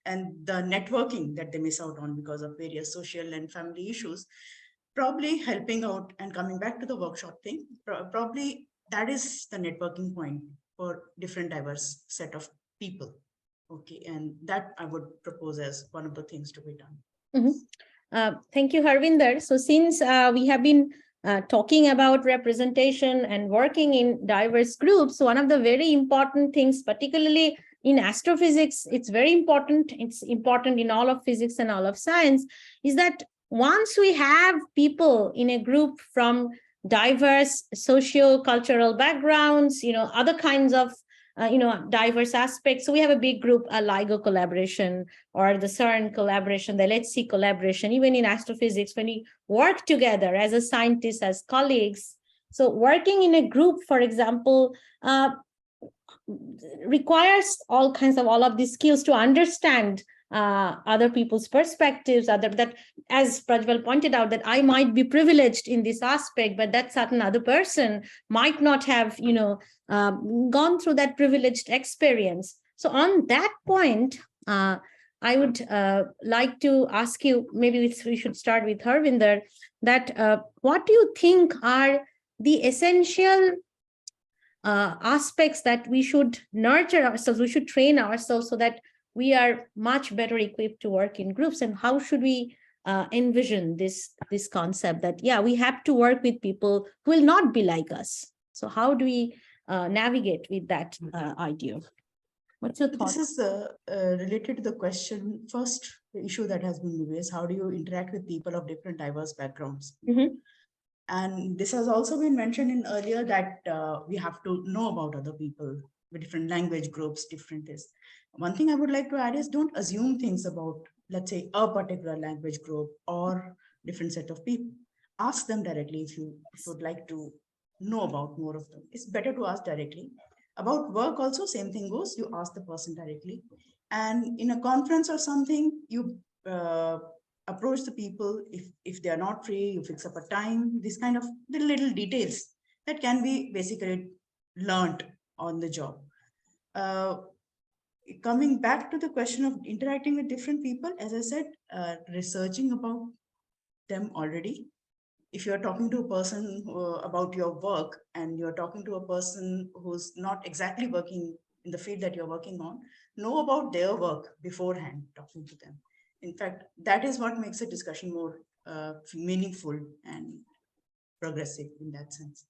and the networking that they miss out on because of various social and family issues, probably helping out and coming back to the workshop thing, probably that is the networking point for different diverse set of people. Okay, and that I would propose as one of the things to be done. Thank you, Harvinder. So since we have been talking about representation and working in diverse groups, one of the very important things, particularly in astrophysics, it's very important, it's important in all of physics and all of science, is that once we have people in a group from diverse socio-cultural backgrounds, other kinds of diverse aspects. So we have a big group, a LIGO collaboration or the CERN collaboration, the LHC collaboration, even in astrophysics, when we work together as a scientist, as colleagues. So working in a group, for example, requires all of these skills to understand other people's perspectives, that, as Prajwal pointed out, that I might be privileged in this aspect, but that certain other person might not have, gone through that privileged experience. So on that point, I would like to ask you, maybe we should start with Harvinder, that what do you think are the essential aspects that we should nurture ourselves, we should train ourselves so that we are much better equipped to work in groups? And how should we envision this concept that, yeah, we have to work with people who will not be like us? So how do we navigate with that idea? What's your thought? This is related to the question, first, the issue that has been raised, how do you interact with people of different diverse backgrounds? And this has also been mentioned in earlier, that we have to know about other people with different language groups, different this. One thing I would like to add is, don't assume things about, let's say, a particular language group or different set of people. Ask them directly if you would like to know about more of them. It's better to ask directly. About work also, same thing goes, you ask the person directly. And in a conference or something, you approach the people. If they are not free, you fix up a time. These kind of little details that can be basically learned on the job. Coming back to the question of interacting with different people, as I said, researching about them already. If you're talking to a person about your work, and you're talking to a person who's not exactly working in the field that you're working on, know about their work beforehand, talking to them. In fact, that is what makes a discussion more meaningful and progressive in that sense.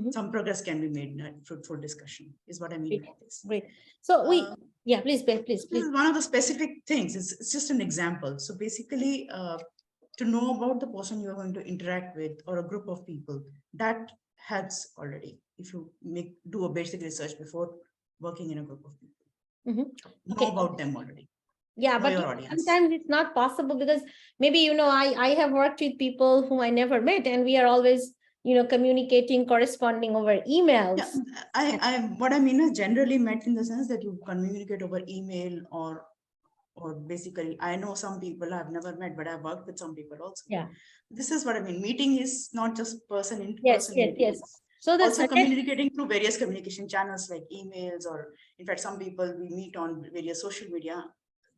Some progress can be made in a fruitful discussion, is what I mean by this. Great. So please. This is one of the specific things. It's just an example. So basically, to know about the person you're going to interact with or a group of people, that helps already. If you do a basic research before working in a group of people, know about them already. Yeah, but sometimes it's not possible because maybe, I have worked with people whom I never met, and we are always, communicating, corresponding over emails. Yeah, what I mean is generally met in the sense that you communicate over email or basically, I know some people I've never met, but I've worked with some people also. Yeah. This is what I mean. Meeting is not just person in person. Yes. So that's also communicating through various communication channels like emails, or in fact, some people we meet on various social media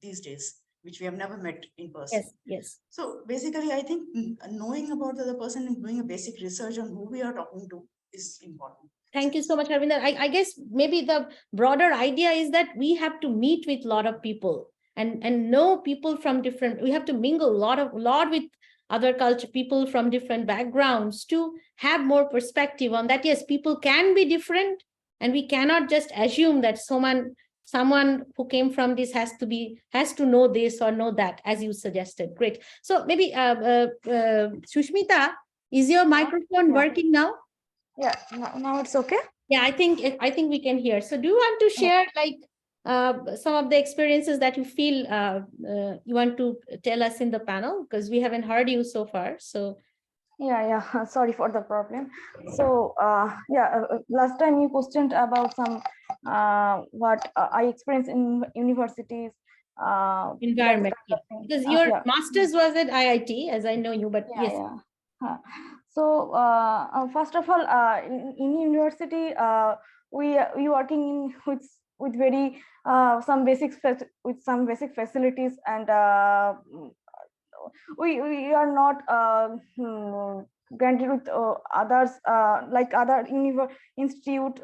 these days, which we have never met in person. Yes. So basically, I think knowing about the other person and doing a basic research on who we are talking to is important. Thank you so much, Harvinder. I guess maybe the broader idea is that we have to meet with a lot of people. and know people from different, we have to mingle a lot with other culture, people from different backgrounds to have more perspective on that. Yes, people can be different, and we cannot just assume that someone who came from this has to know this or know that, as you suggested. Great. So maybe Sushmita, is your microphone working now? Yeah, now it's okay. Yeah, I think we can hear. So do you want to share like some of the experiences that you feel you want to tell us in the panel, because we haven't heard you so far. So Yeah, sorry for the problem. So last time you questioned about some what I experienced in universities environment, yeah. Because your master's was at IIT, as I know you, but yes. Yeah. So first of all, in university, we working with very some basic facilities, and we are not granted with others like other institute.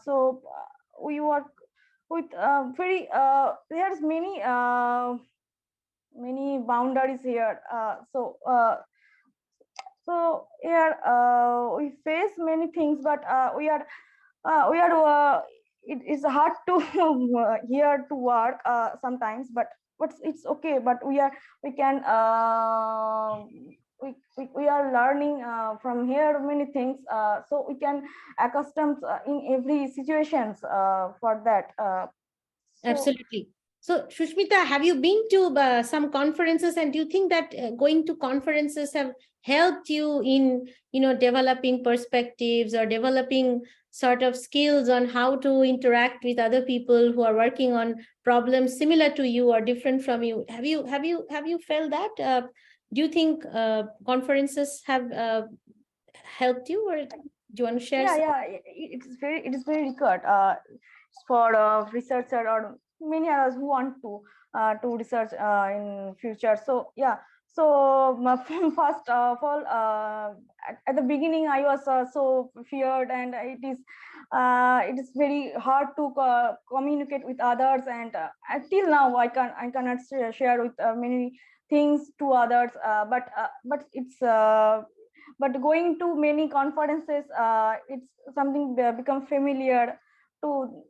So we work with very there's many boundaries here. So here we face many things, but it is hard to here to work sometimes, but it's okay. But we are learning from here many things, so we can accustom in every situations for that. Absolutely. So Sushmita, have you been to some conferences, and do you think that going to conferences have helped you in, developing perspectives or developing sort of skills on how to interact with other people who are working on problems similar to you or different from you? Have you felt that? Do you think conferences have helped you, or do you want to share? Yeah, it is very required for researcher or many others who want to research in future. So yeah, so first of all, at the beginning I was so feared, and it is very hard to communicate with others, and until now I cannot share with many things to others, but it's but going to many conferences, it's something become familiar to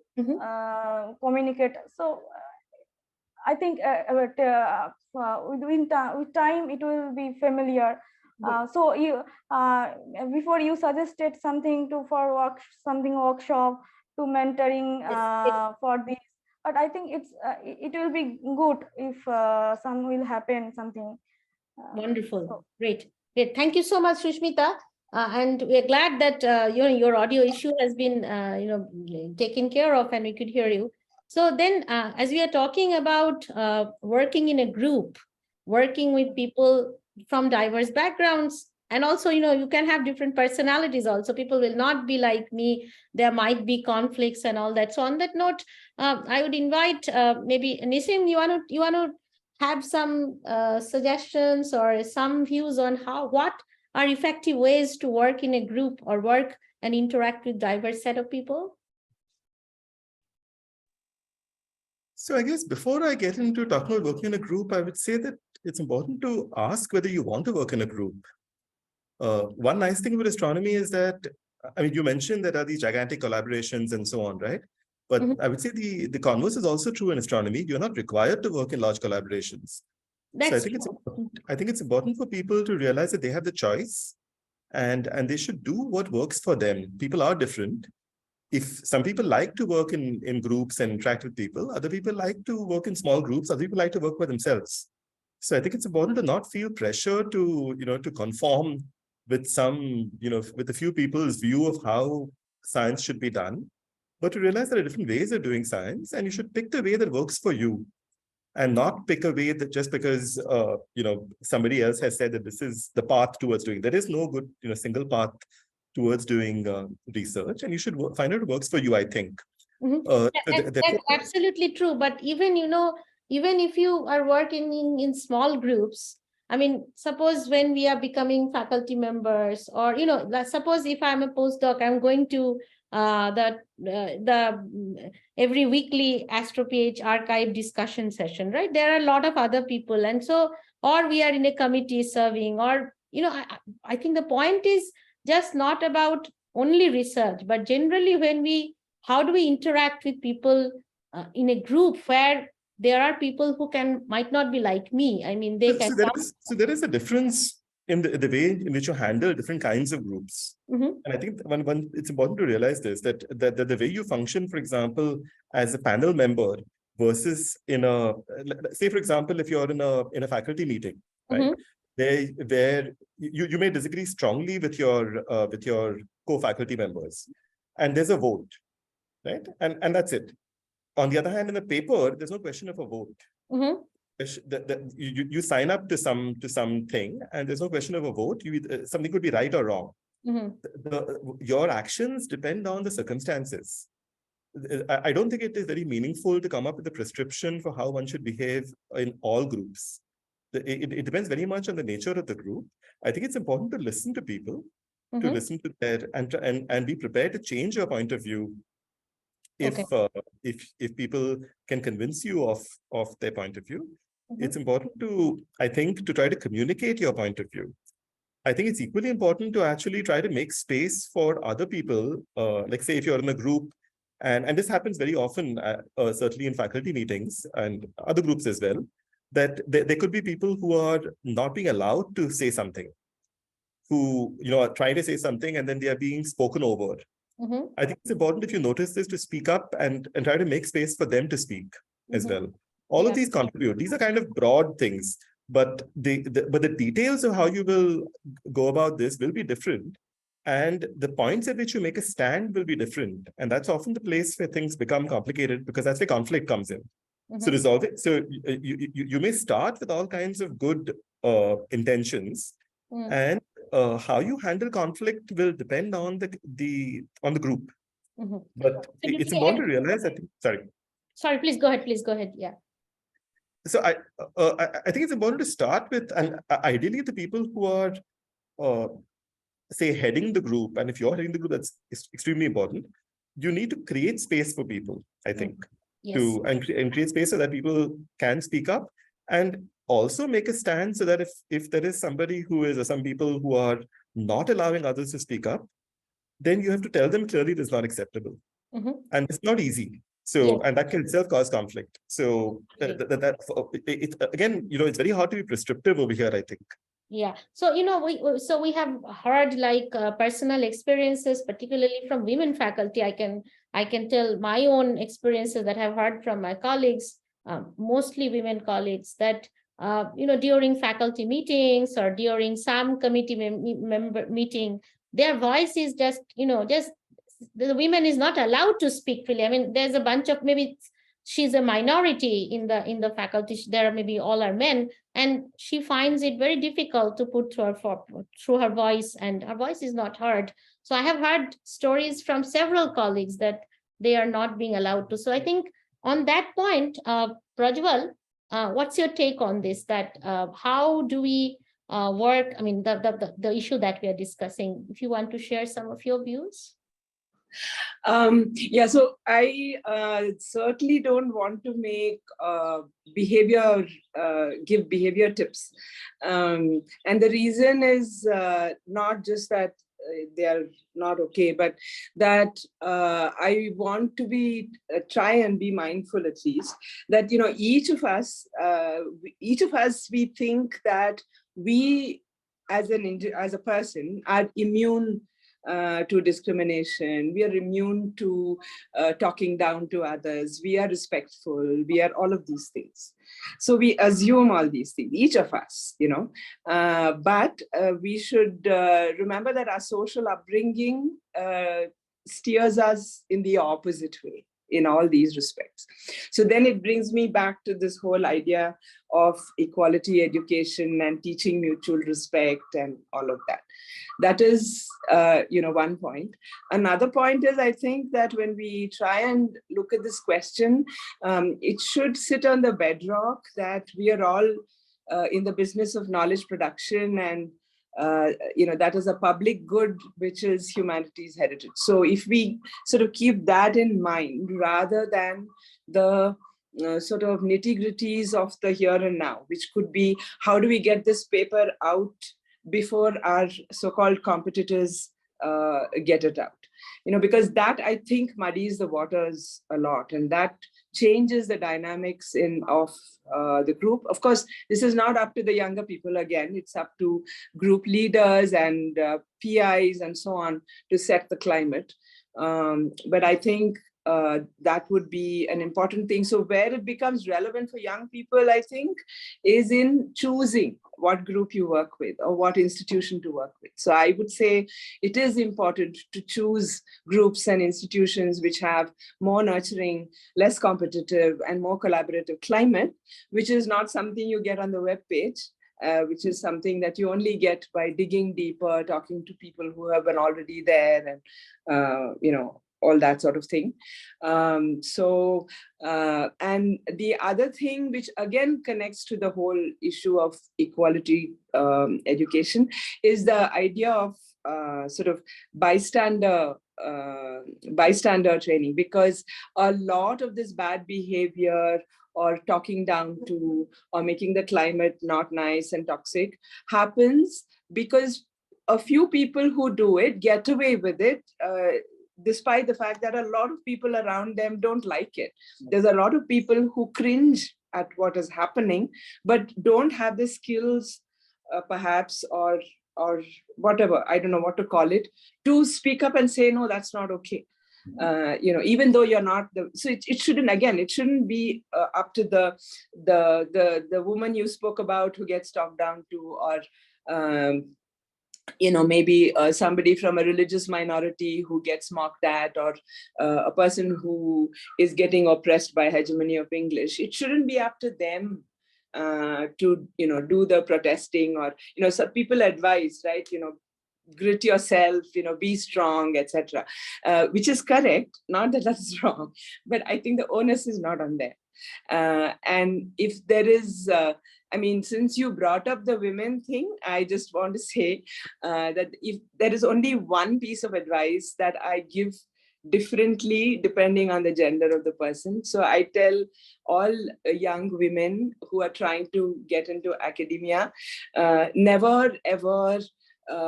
communicate. So I think with time it will be familiar. So you before you suggested something for workshop to mentoring for this, but I think it will be good if some will happen something. Wonderful. Great. Thank you so much, Sushmita. And we're glad that your audio issue has been taken care of, and we could hear you. So then, as we are talking about working in a group, working with people from diverse backgrounds, and also you can have different personalities. Also, people will not be like me. There might be conflicts and all that. So on that note, I would invite maybe Nisim. You want to have some suggestions or some views on what are effective ways to work in a group or work and interact with diverse set of people? So I guess before I get into talking about working in a group, I would say that it's important to ask whether you want to work in a group. One nice thing about astronomy is that, I mean, you mentioned there are these gigantic collaborations and so on, right? But I would say the converse is also true in astronomy. You're not required to work in large collaborations. So I think it's important for people to realize that they have the choice, and they should do what works for them. People are different. If some people like to work in groups and interact with people, other people like to work in small groups, other people like to work by themselves. So I think it's important to not feel pressure to conform with with a few people's view of how science should be done, but to realize there are different ways of doing science, and you should pick the way that works for you, and not pick a way that just because somebody else has said that this is the path towards doing. There is no good single path towards doing research, and you should find out what works for you, I think. That's absolutely true. But even if you are working in small groups, I mean, suppose when we are becoming faculty members, or suppose if I'm a postdoc, I'm going to every weekly AstroPH archive discussion session, right? There are a lot of other people. And so, or we are in a committee serving, or, I think the point is just not about only research, but generally how do we interact with people in a group where there are people who might not be like me. I mean, they can. So there is a difference in the way in which you handle different kinds of groups. Mm-hmm. And I think it's important to realize this, that the way you function, for example, as a panel member versus say, for example, if you're in a faculty meeting, right? Mm-hmm. Where you may disagree strongly with your co-faculty members, and there's a vote, right? And that's it. On the other hand, in the paper, there's no question of a vote. Mm-hmm. You sign up to something, and there's no question of a vote. Something could be right or wrong. Mm-hmm. Your actions depend on the circumstances. I don't think it is very meaningful to come up with a prescription for how one should behave in all groups. It depends very much on the nature of the group. I think it's important to listen to people, mm-hmm. to listen to their and be prepared to change your point of view. If people can convince you of their point of view, mm-hmm. it's important to try to communicate your point of view. I think it's equally important to actually try to make space for other people. Like, say, if you're in a group, and this happens very often, certainly in faculty meetings and other groups as well, that there could be people who are not being allowed to say something, who are trying to say something and then they are being spoken over. Mm-hmm. I think it's important, if you notice this, to speak up and try to make space for them to speak, mm-hmm. as well. All of these contribute. These are kind of broad things, but the details of how you will go about this will be different. And the points at which you make a stand will be different. And that's often the place where things become complicated, because that's where conflict comes in. Mm-hmm. So resolve it. So you may start with all kinds of good intentions, and how you handle conflict will depend on the group. Mm-hmm. But it's important to realize that. Sorry, please go ahead. Yeah. So I think it's important to start with, and ideally the people who are say heading the group, and if you're heading the group, that's extremely important. You need to create space for people, I think. Yes. And create space so that people can speak up, and also make a stand so that if there is somebody or some people who are not allowing others to speak up, then you have to tell them clearly this is not acceptable. Mm-hmm. And it's not easy. So, and that can itself cause conflict. So again, it's very hard to be prescriptive over here, I think. Yeah. So, we have heard personal experiences, particularly from women faculty. I can tell my own experiences that I've heard from my colleagues, mostly women colleagues, that, during faculty meetings or during some committee member meeting, their voice is just the women is not allowed to speak freely. I mean, there's a bunch of, maybe she's a minority in the faculty. There maybe all are men, and she finds it very difficult to put through her voice, and her voice is not heard. So I have heard stories from several colleagues that they are not being allowed to. So I think on that point, Prajwal, what's your take on this? That how do we work? I mean, the issue that we are discussing. If you want to share some of your views. So I certainly don't want to make give behavior tips. And the reason is not just that they are not okay, but that I want to try and be mindful, at least, that each of us, we think that we as a person are immune to discrimination. We are immune to talking down to others. We are respectful. We are all of these things. So we assume all these things, each of us, but we should remember that our social upbringing steers us in the opposite way in all these respects. So then it brings me back to this whole idea of equality education and teaching mutual respect and all of that. That is, one point. Another point is, I think that when we try and look at this question, it should sit on the bedrock that we are all in the business of knowledge production, and that is a public good, which is humanity's heritage. So if we sort of keep that in mind, rather than the sort of nitty-gritties of the here and now, which could be, how do we get this paper out before our so-called competitors get it out? Because that, I think, muddies the waters a lot, and that changes the dynamics of the group. Of course, this is not up to the younger people. Again, it's up to group leaders and PIs and so on to set the climate. But I think that would be an important thing. So where it becomes relevant for young people, I think, is in choosing what group you work with or what institution to work with. So I would say it is important to choose groups and institutions which have more nurturing, less competitive, and more collaborative climate, which is not something you get on the web page. Which is something that you only get by digging deeper, talking to people who have been already there, and all that sort of thing. And the other thing, which again connects to the whole issue of equality education, is the idea of sort of bystander training, because a lot of this bad behavior or talking down to or making the climate not nice and toxic happens because a few people who do it get away with it, despite the fact that a lot of people around them don't like it. There's a lot of people who cringe at what is happening, but don't have the skills, perhaps, or whatever, I don't know what to call it, to speak up and say, no, that's not okay. Even though you're not so it shouldn't be up to the woman you spoke about who gets talked down to, or maybe somebody from a religious minority who gets mocked at, or a person who is getting oppressed by hegemony of English. It shouldn't be up to them to do the protesting, or so people advise, right, grit yourself, be strong, etc., which is correct, not that that's wrong, but I think the onus is not on them. And if there is since you brought up the women thing, I just want to say that if there is only one piece of advice that I give differently depending on the gender of the person. So I tell all young women who are trying to get into academia, never ever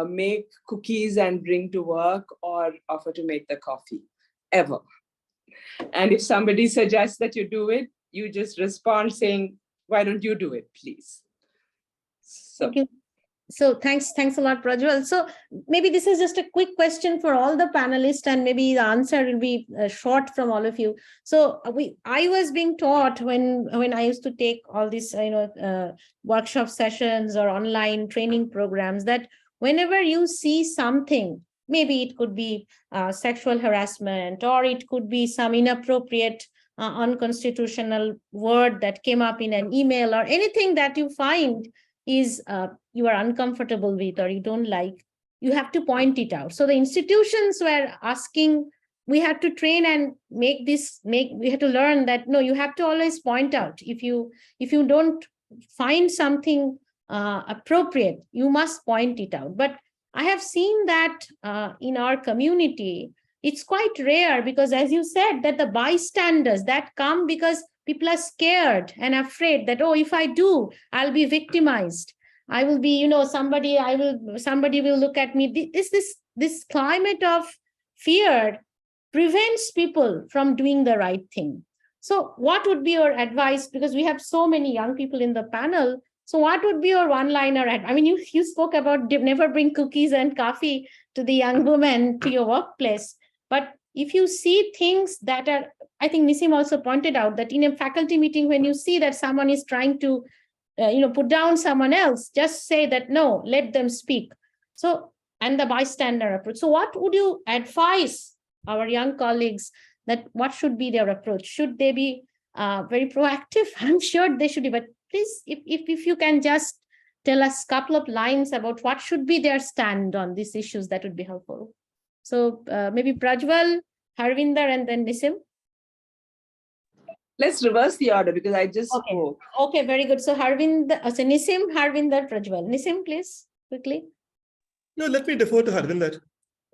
make cookies and bring to work or offer to make the coffee, ever. And if somebody suggests that you do it, you just respond saying, why don't you do it, please? So. Thank you. So thanks a lot, Prajwal. So maybe this is just a quick question for all the panelists, and maybe the answer will be short from all of you. So I was being taught when I used to take all these workshop sessions or online training programs, that whenever you see something, maybe it could be sexual harassment, or it could be some inappropriate unconstitutional word that came up in an email, or anything that you find is you are uncomfortable with or you don't like, you have to point it out. So the institutions were asking, we had to train and we had to learn that, no, you have to always point out. If you don't find something appropriate, you must point it out. But I have seen that in our community, it's quite rare, because as you said, that the bystanders that come because people are scared and afraid that, oh, if I do, I'll be victimized. I will be, somebody will look at me. This climate of fear prevents people from doing the right thing. So what would be your advice? Because we have so many young people in the panel. So what would be your one-liner? I mean, you spoke about never bring cookies and coffee to the young women to your workplace. But if you see things that are, I think Nisim also pointed out that in a faculty meeting, when you see that someone is trying to, put down someone else, just say that, no, let them speak. So, and the bystander approach. So what would you advise our young colleagues that what should be their approach? Should they be very proactive? I'm sure they should be, but please, if you can just tell us a couple of lines about what should be their stand on these issues, that would be helpful. So maybe Prajwal, Harvinder, and then Nisim. Let's reverse the order because I just spoke. Okay, very good. So Nisim, Harvinder, Prajwal. Nisim, please, quickly. No, let me defer to Harvinder.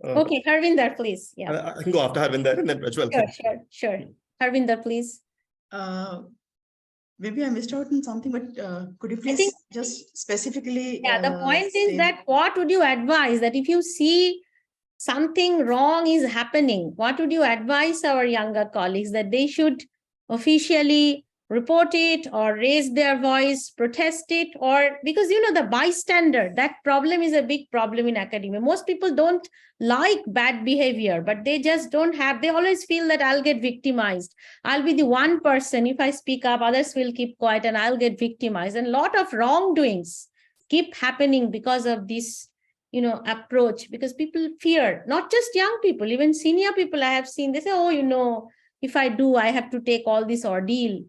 Okay, Harvinder, please. Yeah, I can go after Harvinder and then Prajwal can. sure. Harvinder, please. Maybe I missed out on something, but could you please think- just specifically? Yeah, the point is say- that what would you advise that if you see something wrong is happening, what would you advise our younger colleagues that they should officially report it or raise their voice, protest it, or because the bystander, that problem is a big problem in academia. Most people don't like bad behavior, but they just don't have, they always feel that I'll get victimized. I'll be the one person, if I speak up, others will keep quiet and I'll get victimized. And a lot of wrongdoings keep happening because of this approach, because people fear, not just young people, even senior people I have seen, they say, oh, if I do, I have to take all this ordeal.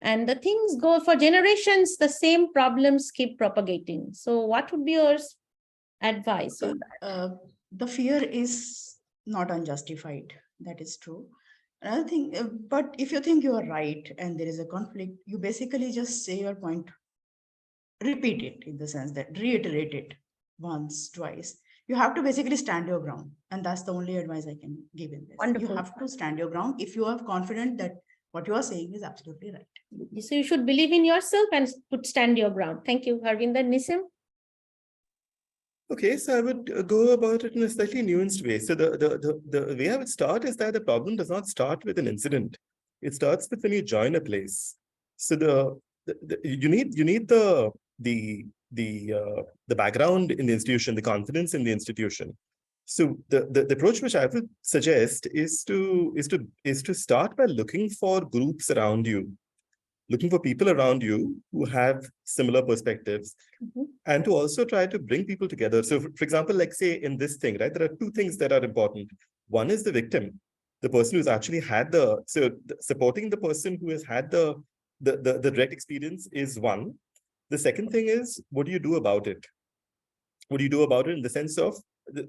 And the things go for generations, the same problems keep propagating. So what would be your advice on that? The fear is not unjustified. That is true. Another thing, but if you think you are right and there is a conflict, you basically just say your point, repeat it in the sense that reiterate it once, twice. You have to basically stand your ground. And that's the only advice I can give in this. Wonderful. You have to stand your ground if you are confident that what you are saying is absolutely right. So you should believe in yourself and stand your ground. Thank you, Harvinder. Nissim? Okay, so I would go about it in a slightly nuanced way. So the way I would start is that the problem does not start with an incident. It starts with when you join a place. So you need the background in the institution, the confidence in the institution. So the approach which I would suggest is to start by looking for groups around you, looking for people around you who have similar perspectives, and to also try to bring people together. So for example, like say in this thing, right, there are two things that are important. One is the victim, the person who's actually had supporting the person who has had the direct experience is one. The second thing is, what do you do about it? What do you do about it in the sense of,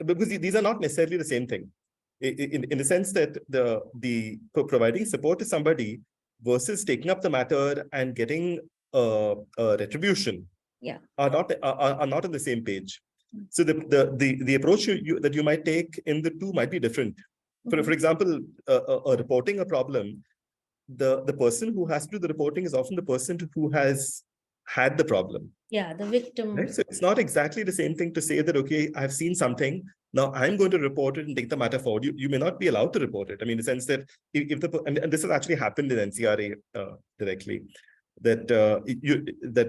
because these are not necessarily the same thing, in the sense that the providing support to somebody versus taking up the matter and getting a retribution, are not on the same page. So the approach that you might take in the two might be different. For example, reporting a problem, the person who has to do the reporting is often the person who has had the problem. Yeah, the victim. Right? So it's not exactly the same thing to say that, okay, I've seen something, now I'm going to report it and take the matter forward. You may not be allowed to report it. I mean, in the sense that if and this has actually happened in NCRA directly, that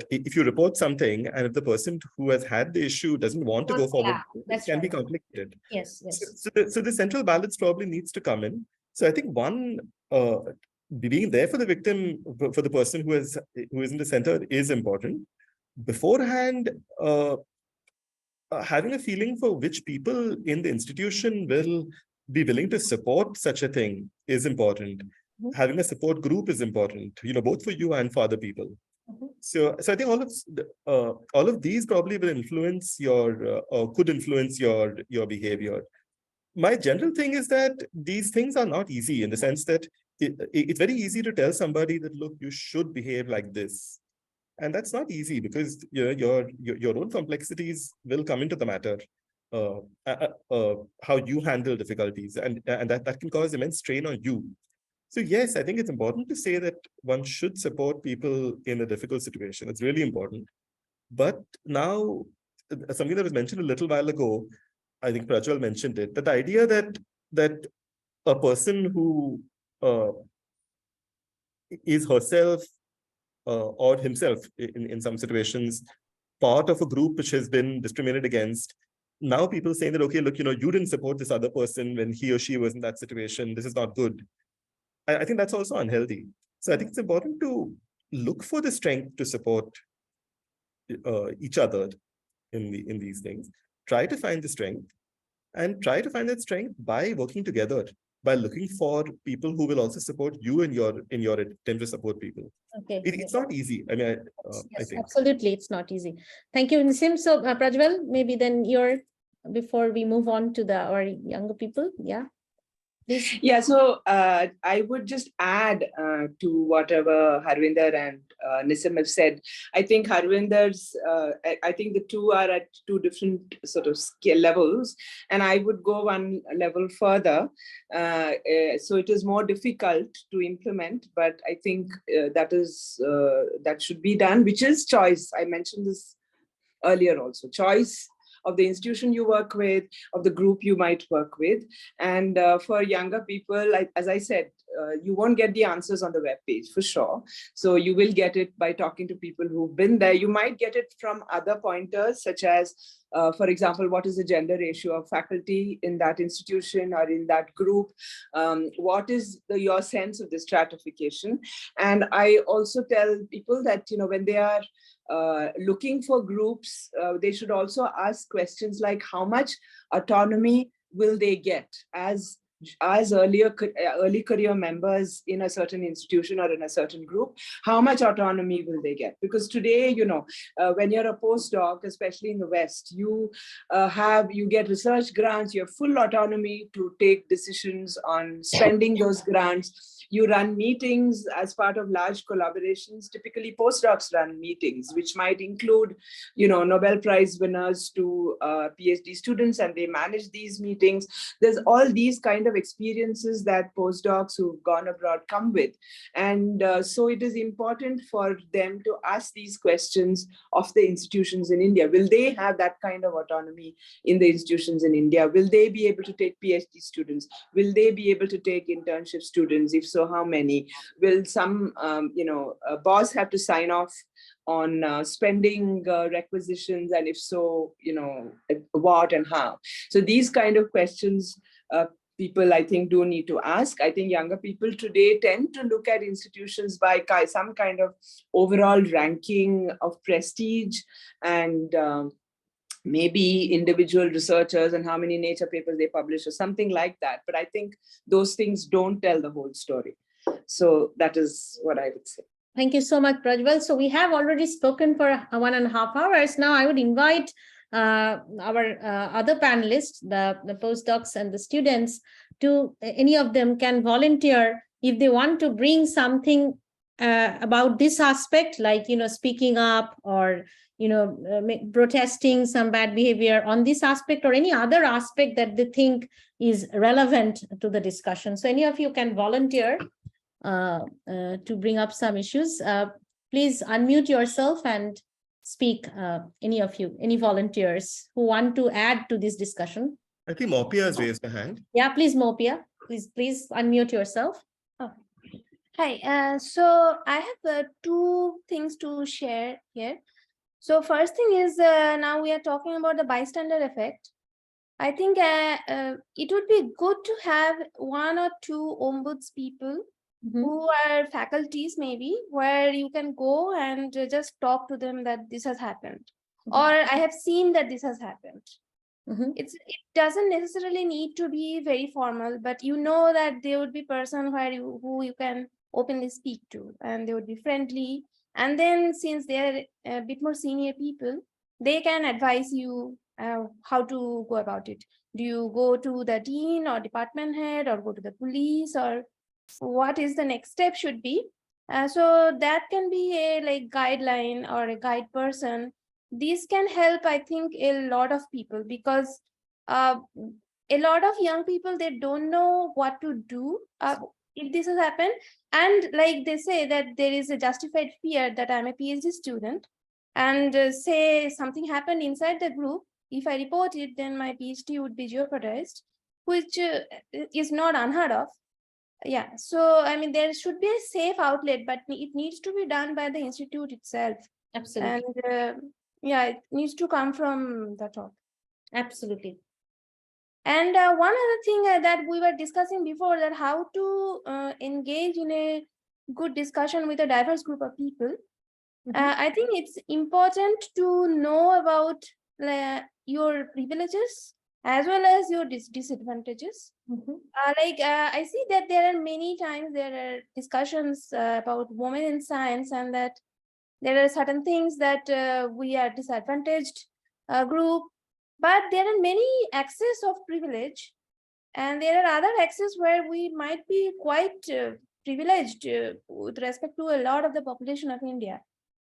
if you report something and if the person who has had the issue doesn't want to go forward, it can be complicated. Yes. So the central balance probably needs to come in. So I think one, being there for the victim, for the person who is in the center is important. Beforehand, having a feeling for which people in the institution will be willing to support such a thing is important. Having a support group is important, both for you and for other people. So I think all of these probably will influence could influence your behavior. My general thing is that these things are not easy, in the sense that it's very easy to tell somebody that, look, you should behave like this. And that's not easy, because your own complexities will come into the matter, how you handle difficulties, and that can cause immense strain on you. So yes, I think it's important to say that one should support people in a difficult situation. It's really important. But now, something that was mentioned a little while ago, I think Prajwal mentioned it, that the idea that a person who is herself or himself in some situations part of a group which has been discriminated against, now people saying that, okay, look, you didn't support this other person when he or she was in that situation, this is not good. I think that's also unhealthy. So I think it's important to look for the strength to support each other in these things. Try to find the strength, and try to find that strength by working together, by looking for people who will also support you in your attempt to support people. Okay. It's not easy. I mean, I think. Absolutely, it's not easy. Thank you, Nissim. So Prajwal, maybe then before we move on to our younger people, yeah. Please. Yeah, so I would just add to whatever Harvinder and Nissim have said. I think Harvinder's, I think the two are at two different sort of skill levels, and I would go one level further. So it is more difficult to implement, but I think that should be done, which is choice. I mentioned this earlier also. Choice of the institution you work with, of the group you might work with. And for younger people, as I said, you won't get the answers on the web page for sure. So you will get it by talking to people who've been there. You might get it from other pointers, such as, for example, what is the gender ratio of faculty in that institution or in that group? What is your sense of the stratification? And I also tell people that, when they are looking for groups, they should also ask questions like how much autonomy will they get as early career members in a certain institution or in a certain group. How much autonomy will they get? Because today, when you're a postdoc, especially in the West, you get research grants, you have full autonomy to take decisions on spending those grants. You run meetings as part of large collaborations. Typically, postdocs run meetings, which might include, Nobel Prize winners to PhD students, and they manage these meetings. There's all these kind of experiences that postdocs who've gone abroad come with. And so it is important for them to ask these questions of the institutions in India. Will they have that kind of autonomy in the institutions in India? Will they be able to take PhD students? Will they be able to take internship students? If so, how many? Will some, boss have to sign off on spending requisitions? And if so, what and how? So these kind of questions people, I think, do need to ask. I think younger people today tend to look at institutions by some kind of overall ranking of prestige and maybe individual researchers and how many Nature papers they publish or something like that. But I think those things don't tell the whole story. So that is what I would say. Thank you so much, Prajwal. So we have already spoken for 1.5 hours. Now I would invite our other panelists, the postdocs and the students, to any of them can volunteer if they want to bring something about this aspect, like, speaking up or, protesting some bad behavior on this aspect or any other aspect that they think is relevant to the discussion. So any of you can volunteer to bring up some issues. Please unmute yourself and speak, any of you, any volunteers who want to add to this discussion. I think Mopia has raised her hand. Yeah, please, Mopia, please unmute yourself. Oh. Hi, so I have two things to share here. So first thing is, now we are talking about the bystander effect. I think it would be good to have 1 or 2 ombuds people who are faculties, maybe, where you can go and just talk to them that this has happened, or I have seen that this has happened. It doesn't necessarily need to be very formal, but that there would be person who you can openly speak to, and they would be friendly. And then, since they're a bit more senior people, they can advise you how to go about it. Do you go to the dean or department head, or go to the police, or what is the next step should be? So that can be a guideline or a guide person. These can help, I think, a lot of people, because a lot of young people, they don't know what to do if this has happened. And like they say that there is a justified fear that I'm a PhD student, and say something happened inside the group. If I report it, then my PhD would be jeopardized, which is not unheard of. Yeah, so I mean, there should be a safe outlet, but it needs to be done by the institute itself. Absolutely. And yeah, it needs to come from the top. Absolutely. And one other thing that we were discussing before, that how to engage in a good discussion with a diverse group of people. I think it's important to know about your privileges as well as your disadvantages. I see that there are many times there are discussions about women in science, and that there are certain things that we are disadvantaged group, but there are many access of privilege And there are other access where we might be quite privileged with respect to a lot of the population of India.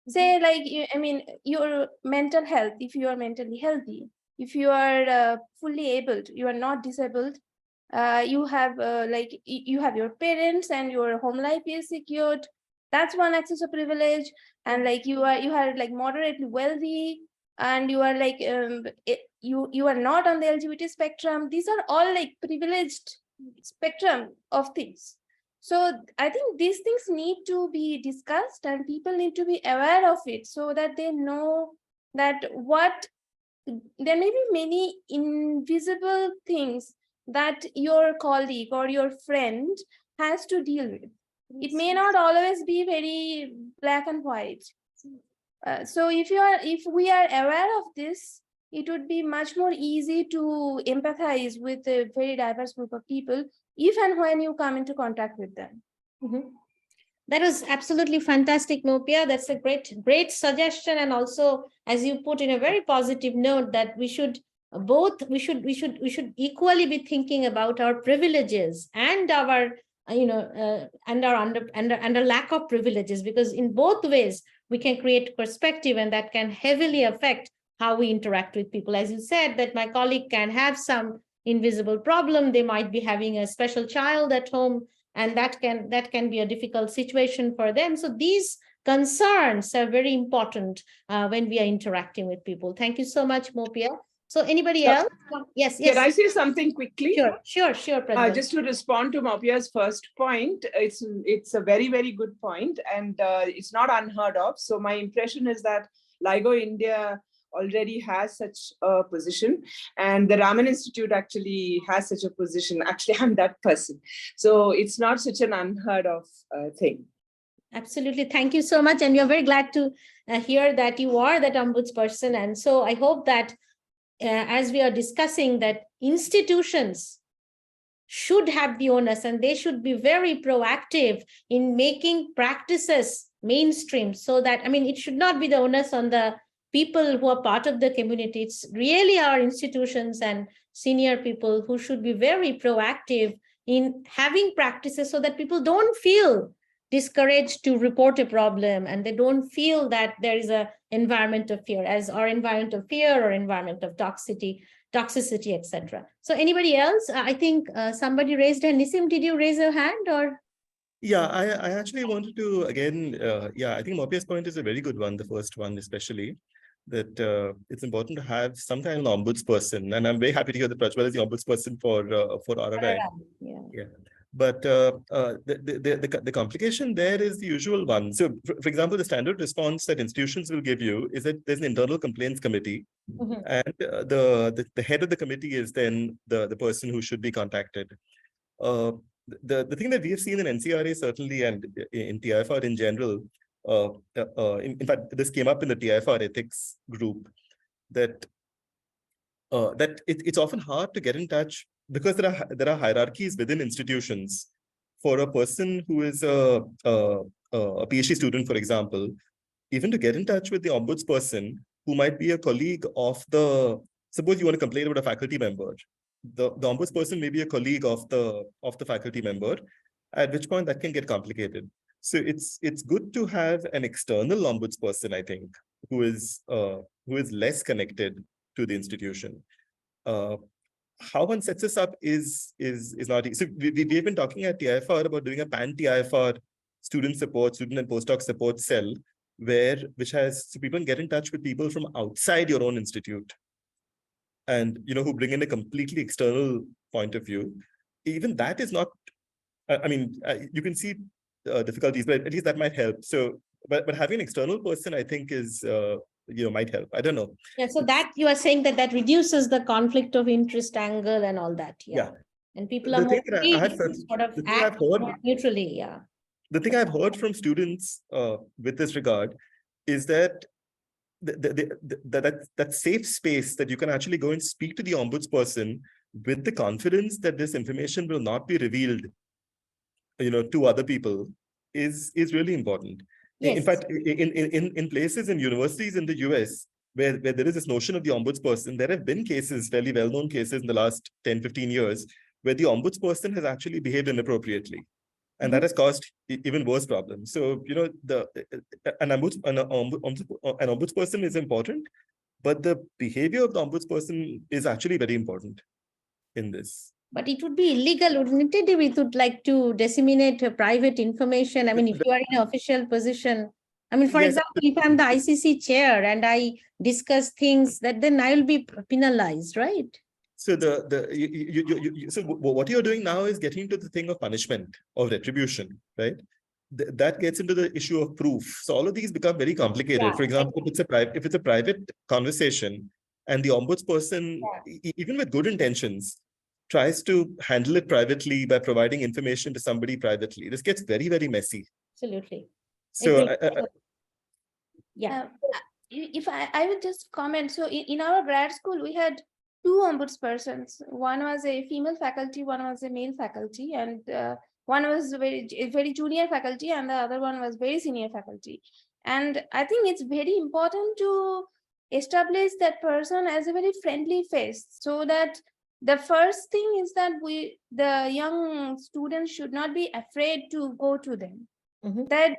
Say like, I mean, your mental health, if you are mentally healthy, if you are fully able, you are not disabled, you have like you have your parents and your home life is secured. That's one access of privilege. And like you are like moderately wealthy, and you are like you are not on the LGBT spectrum. These are all like privileged spectrum of things. So I think these things need to be discussed, and people need to be aware of it so that they know that what there may be many invisible things that your colleague or your friend has to deal with. It may not always be very black and white. So if we are aware of this, it would be much more easy to empathize with a very diverse group of people if and when you come into contact with them. That was absolutely fantastic, Mopia. That's a great suggestion. And also, as you put in a very positive note, that we should equally be thinking about our privileges and our and our lack of privileges, because in both ways we can create perspective, and that can heavily affect how we interact with people. As you said, that my colleague can have some invisible problem, they might be having a special child at home, and that can be a difficult situation for them. So these concerns are very important when we are interacting with people. Thank you so much, Mopia. So anybody else? Yes. Can I say something quickly? Sure. Pradhan. Just to respond to Mopia's first point, it's a very, very good point, and it's not unheard of. So my impression is that LIGO India already has such a position, and the Raman Institute actually has such a position. Actually, I'm that person. So it's not such an unheard of thing. Absolutely. Thank you so much. And we are very glad to hear that you are that ombudsperson. And so I hope that as we are discussing, that institutions should have the onus, and they should be very proactive in making practices mainstream, so that, I mean, it should not be the onus on the people who are part of the community. It's really our institutions and senior people who should be very proactive in having practices so that people don't feel discouraged to report a problem, and they don't feel that there is an environment of fear, as our environment of fear or environment of toxicity, etc. So anybody else? I think somebody raised a Nisim, did you raise your hand or? Yeah, I actually wanted to, again, I think Mopia's point is a very good one, the first one especially, that it's important to have some kind of ombudsperson. And I'm very happy to hear that Prajwal is the ombudsperson for RRI. Yeah. But the complication there is the usual one. So, for example, the standard response that institutions will give you is that there's an internal complaints committee, and the head of the committee is then the person who should be contacted. The thing that we have seen in NCRA certainly, and in TIFR in general, in fact, this came up in the TIFR ethics group, that it's often hard to get in touch, because there are hierarchies within institutions. For a person who is a PhD student, for example, even to get in touch with the ombudsperson, who might be a colleague of suppose you want to complain about a faculty member, the ombudsperson may be a colleague of the faculty member, at which point that can get complicated. So it's good to have an external ombudsperson, I think, who is less connected to the institution. How one sets this up is not easy. So we've been talking at TIFR about doing a pan-TIFR student and postdoc support cell, so people can get in touch with people from outside your own institute, and who bring in a completely external point of view. Even that is not, I mean, you can see difficulties, but at least that might help. So, but having an external person, I think, is might help. I don't know. Yeah, so that you are saying that reduces the conflict of interest angle and all that. Yeah. And people are more free to sort of act more neutrally. Yeah. The thing I've heard from students with this regard is that that safe space that you can actually go and speak to the ombudsperson with the confidence that this information will not be revealed, to other people is really important. Yes. In fact, in places, in universities in the US, where there is this notion of the ombudsperson, there have been cases, fairly well-known cases in the last 10, 15 years, where the ombudsperson has actually behaved inappropriately. And that has caused even worse problems. So, you know, an ombudsperson is important, but the behavior of the ombudsperson is actually very important in this. But it would be illegal, wouldn't it, if we would like to disseminate private information? I mean, if you are in an official position, I mean, for Yes. example, if I'm the ICC chair and I discuss things, that then I will be penalized, right? So so what you're doing now is getting into the thing of punishment or retribution, right? That gets into the issue of proof. So all of these become very complicated. Yeah, For example, if it's a private conversation and the ombudsperson, even with good intentions, tries to handle it privately by providing information to somebody privately, this gets very, very messy. Absolutely. So Yeah. If I would just comment, so in our grad school, we had two ombudspersons. One was a female faculty, one was a male faculty, and one was very junior faculty, and the other one was very senior faculty. And I think it's very important to establish that person as a very friendly face, so that the first thing is that the young students should not be afraid to go to them. That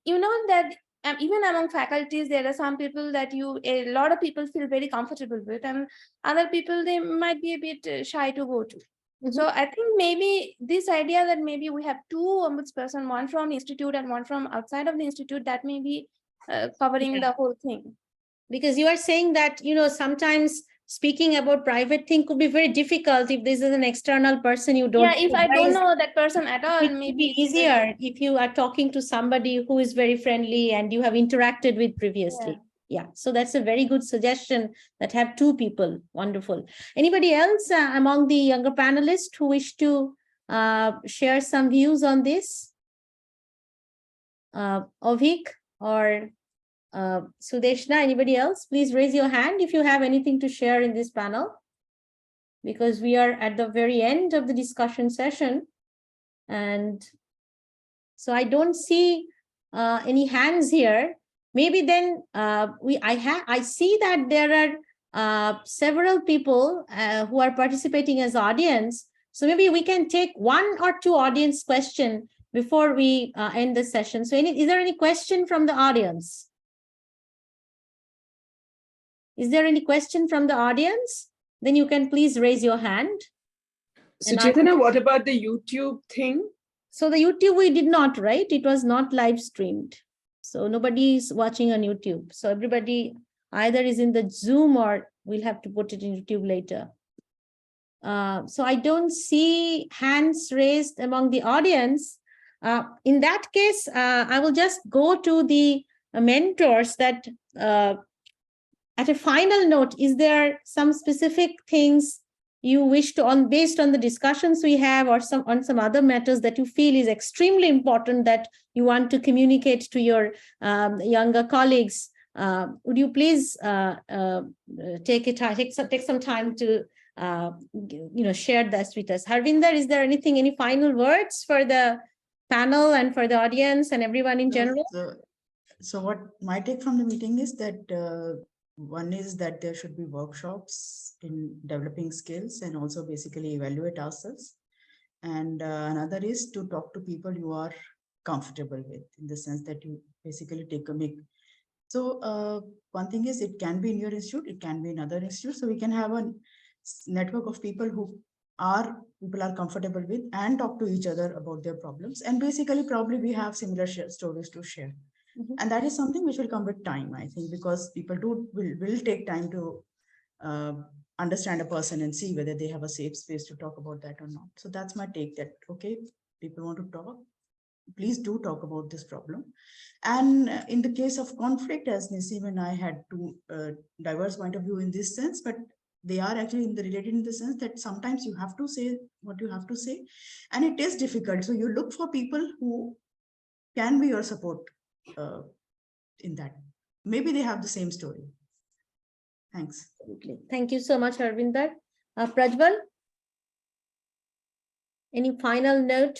you know that even among faculties, there are some people that a lot of people feel very comfortable with, and other people, they might be a bit shy to go to. So I think maybe this idea that maybe we have two ombudsperson, one from institute and one from outside of the institute, that may be covering the whole thing. Because you are saying that, you know, sometimes speaking about private thing could be very difficult if this is an external person you don't. Yeah, if I don't know that person at all, it maybe would be easier if you are talking to somebody who is very friendly and you have interacted with previously. Yeah, so that's a very good suggestion, that have two people. Wonderful. Anybody else among the younger panelists who wish to share some views on this? Avik or Sudeshna, anybody else? Please raise your hand if you have anything to share in this panel, because we are at the very end of the discussion session. And so I don't see any hands here. Maybe then I see that there are several people who are participating as audience. So maybe we can take one or two audience questions before we end the session. So is there any question from the audience? Is there any question from the audience? Then you can please raise your hand. So Chaitanya, what about the YouTube thing? So the YouTube we did not, right? It was not live streamed. So nobody is watching on YouTube. So everybody either is in the Zoom or we'll have to put it in YouTube later. So I don't see hands raised among the audience. In that case, I will just go to the mentors that at a final note, is there some specific things you wish to, based on the discussions we have, or on some other matters that you feel is extremely important that you want to communicate to your younger colleagues? Would you please take some time to share this with us? Harvinder, is there any final words for the panel and for the audience and everyone in general? So what my take from the meeting is that one is that there should be workshops in developing skills and also basically evaluate ourselves. And another is to talk to people you are comfortable with, in the sense that you basically So one thing is, it can be in your institute, it can be in other institutes. So we can have a network of people who people are comfortable with, and talk to each other about their problems. And basically probably we have similar stories to share. And that is something which will come with time, I think, because people will take time to understand a person and see whether they have a safe space to talk about that or not. So that's my take, that, okay, people want to talk, please do talk about this problem. And in the case of conflict, as Naseem and I had two diverse point of view in this sense, but they are actually related in the sense that sometimes you have to say what you have to say, and it is difficult. So you look for people who can be your support in that. Maybe they have the same story. Thanks. Thank you so much, Harvinder. Prajwal, any final note?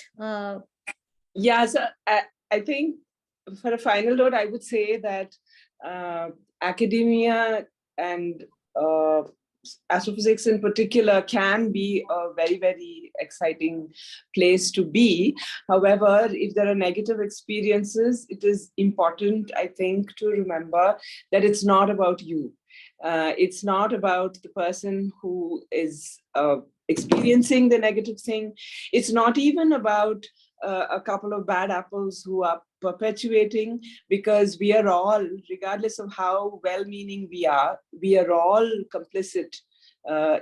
Yeah, so I think for a final note, I would say that academia and astrophysics in particular can be a very, very exciting place to be. However, if there are negative experiences, it is important, I think, to remember that it's not about you. It's not about the person who is experiencing the negative thing. It's not even about a couple of bad apples who are perpetuating, because we are all, regardless of how well-meaning we are all complicit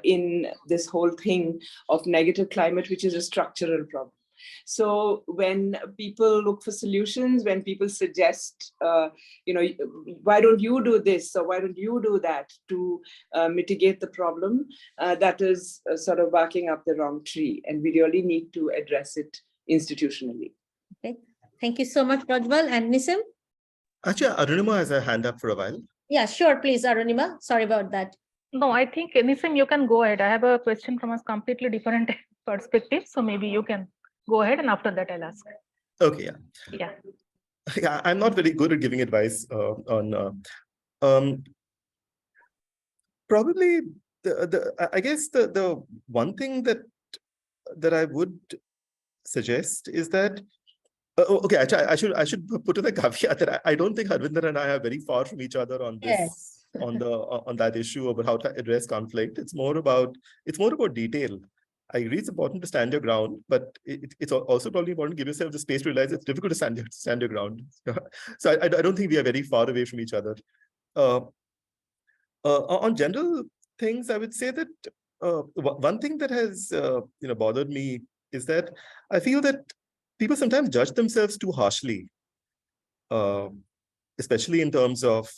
in this whole thing of negative climate, which is a structural problem. So when people look for solutions, when people suggest, why don't you do this or why don't you do that to mitigate the problem, that is sort of barking up the wrong tree, and we really need to address it institutionally. Okay, thank you so much, Prajwal. And Nisim? Actually, Arunima has a hand up for a while. Yeah, sure, please, Arunima. Sorry about that. No, I think Nisim, you can go ahead. I have a question from a completely different perspective, so maybe you can go ahead, and after that I'll ask. Okay, Yeah. Yeah, I'm not very good at giving advice on probably I guess the one thing that I would suggest is that okay, I should put in a caveat that I don't think Harvinder and I are very far from each other on this. Yes. On that issue about how to address conflict. It's more about detail. I agree it's important to stand your ground, but it's also probably important to give yourself the space to realize it's difficult to stand your ground. So I don't think we are very far away from each other. On general things, I would say that one thing that has bothered me is that I feel that people sometimes judge themselves too harshly, especially in terms of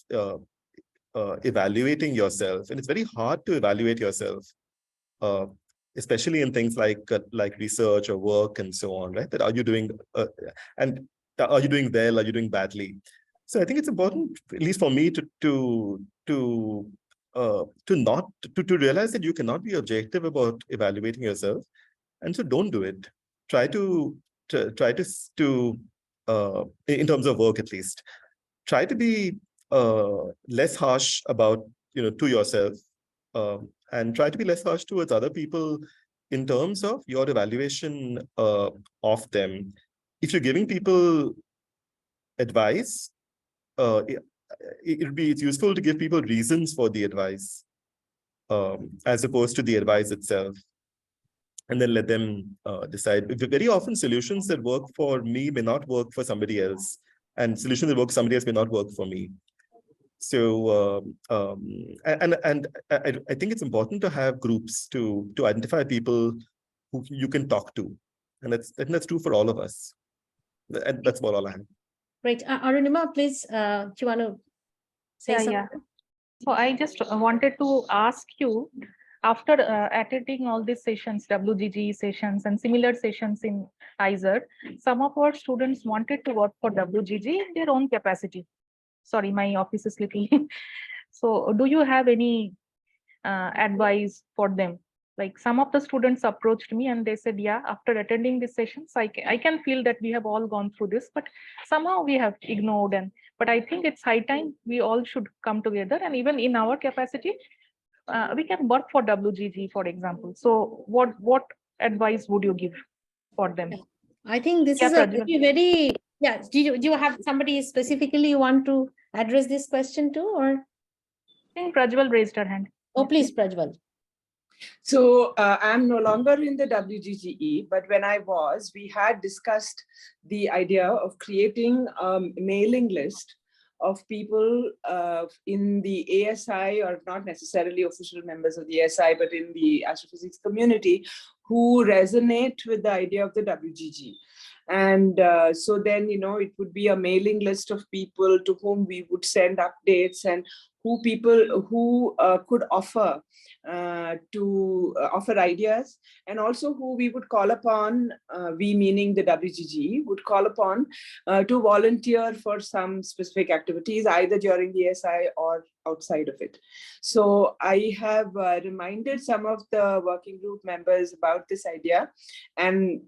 evaluating yourself, and it's very hard to evaluate yourself, especially in things like research or work and so on, right? That are you doing are you doing well? Are you doing badly? So I think it's important, at least for me, to realize that you cannot be objective about evaluating yourself, and so don't do it. Try to in terms of work at least, try to be less harsh about to yourself, and try to be less harsh towards other people in terms of your evaluation of them. If you're giving people advice, it's useful to give people reasons for the advice, as opposed to the advice itself, and then let them decide. Very often solutions that work for me may not work for somebody else, and solutions that work for somebody else may not work for me. So I think it's important to have groups to identify people who you can talk to, and that's true for all of us. And that's all I have. Great. Arunima, please, do you want to say something? Yeah. So I just wanted to ask you, after attending all these sessions, WGG sessions and similar sessions in IISER, some of our students wanted to work for WGG in their own capacity. Sorry, my office is little. So do you have any advice for them? Like, some of the students approached me and they said, yeah, after attending these sessions, I can feel that we have all gone through this, but somehow we have ignored. But I think it's high time we all should come together, and even in our capacity, we can work for WGG, for example. So what advice would you give for them? I think this is a very, yeah. Do you have somebody specifically you want to address this question to, or? I think Prajwal raised her hand. Oh, please, Prajwal. So I'm no longer in the WGGE, but when I was, we had discussed the idea of creating a mailing list of people in the ASI, or not necessarily official members of the ASI, but in the astrophysics community, who resonate with the idea of the WGG. And so then, it would be a mailing list of people to whom we would send updates, and people who could offer offer ideas, and also who we would call upon, we meaning the WGG, would call upon to volunteer for some specific activities, either during the ASI or outside of it. So I have reminded some of the working group members about this idea, and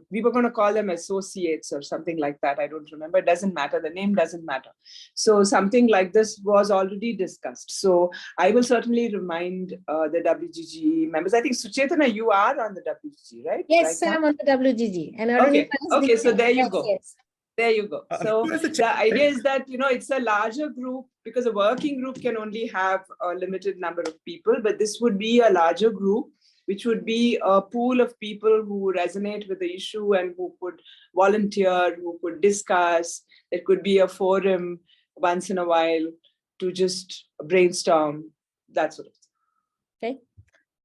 we were going to call them associates or something like that. I don't remember. It doesn't matter. The name doesn't matter. So something like this was already discussed. So I will certainly remind the WGG members. I think Suchetana, you are on the WGG, right? Yes, right I'm on the WGG. And Okay, Arunima is okay, the- so there you Yes, go. yes. There you go. So As a the check- idea is that, it's a larger group, because a working group can only have a limited number of people, but this would be a larger group, which would be a pool of people who resonate with the issue and who could volunteer, who could discuss. It could be a forum once in a while to just brainstorm, that sort of thing. Okay.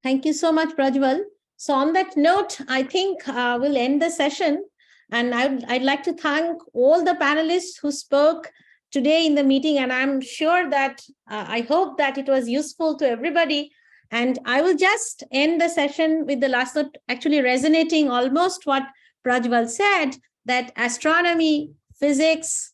Thank you so much, Prajwal. So on that note, I think we'll end the session. And I'd like to thank all the panelists who spoke today in the meeting. And I'm sure that I hope that it was useful to everybody. And I will just end the session with the last note, actually resonating almost what Prajwal said, that astronomy, physics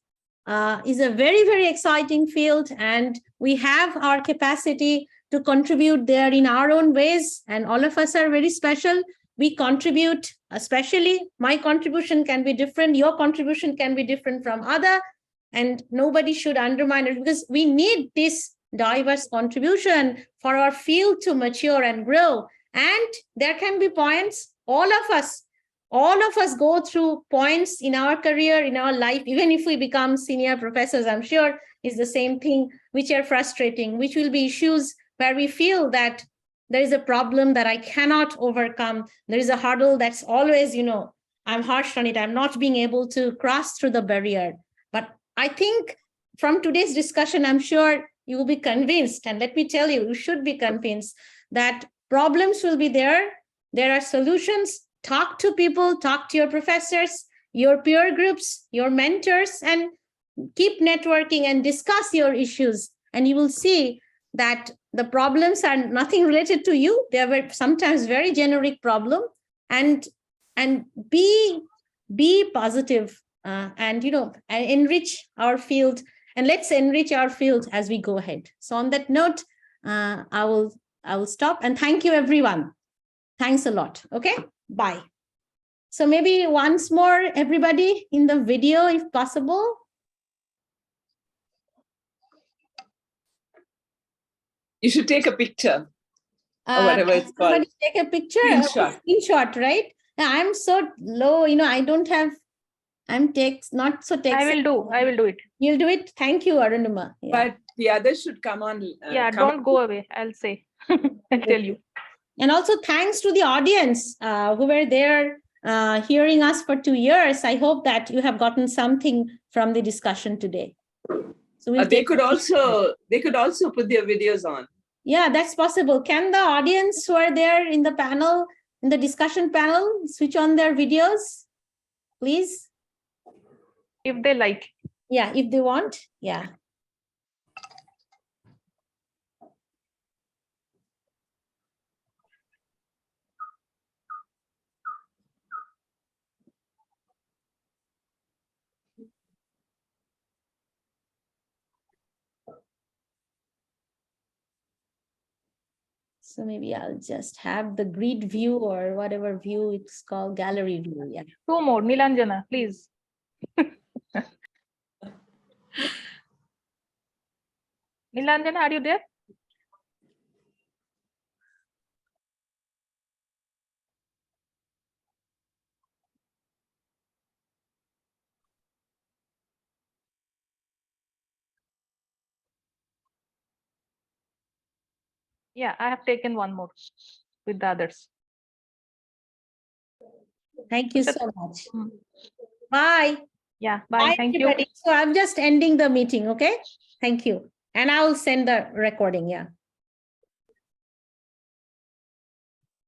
is a very, very exciting field. And we have our capacity to contribute there in our own ways. And all of us are very special. We contribute, especially my contribution can be different. Your contribution can be different from other. And nobody should undermine it, because we need this diverse contribution for our field to mature and grow. And there can be points, all of us go through points in our career, in our life, even if we become senior professors, I'm sure is the same thing, which are frustrating, which will be issues where we feel that there is a problem that I cannot overcome. There is a hurdle that's always, I'm harsh on it. I'm not being able to cross through the barrier. But I think from today's discussion, I'm sure you will be convinced. And let me tell you, you should be convinced that problems will be there. There are solutions. Talk to people, talk to your professors, your peer groups, your mentors, and keep networking and discuss your issues. And you will see that the problems are nothing related to you. They are sometimes very generic problem, and be positive and enrich our field, and let's enrich our field as we go ahead. So on that note, I will stop, and thank you everyone. Thanks a lot. Okay, bye. So maybe once more, everybody in the video, if possible. You should take a picture or whatever it's called. Somebody take a picture, screenshot, right? I'm so low, I don't have, I'm not so tech. I will do it. You'll do it. Thank you, Arunima. Yeah. But the others should come on. Don't go away. I'll say. I'll tell you. And also thanks to the audience who were there hearing us for 2 years. I hope that you have gotten something from the discussion today. So they could also put their videos on. Yeah, that's possible. Can the audience who are there in the panel, in the discussion panel, switch on their videos, please? If they like. Yeah, if they want. Yeah. So maybe I'll just have the grid view or whatever view it's called, gallery view. Yeah. 2 more, Nilanjana, please. Nilanjana, are you there? Yeah, I have taken one more with the others. Thank you so much. Bye. Yeah, bye. Thank everybody. you. So I'm just ending the meeting, okay? Thank you. And I will send the recording, yeah.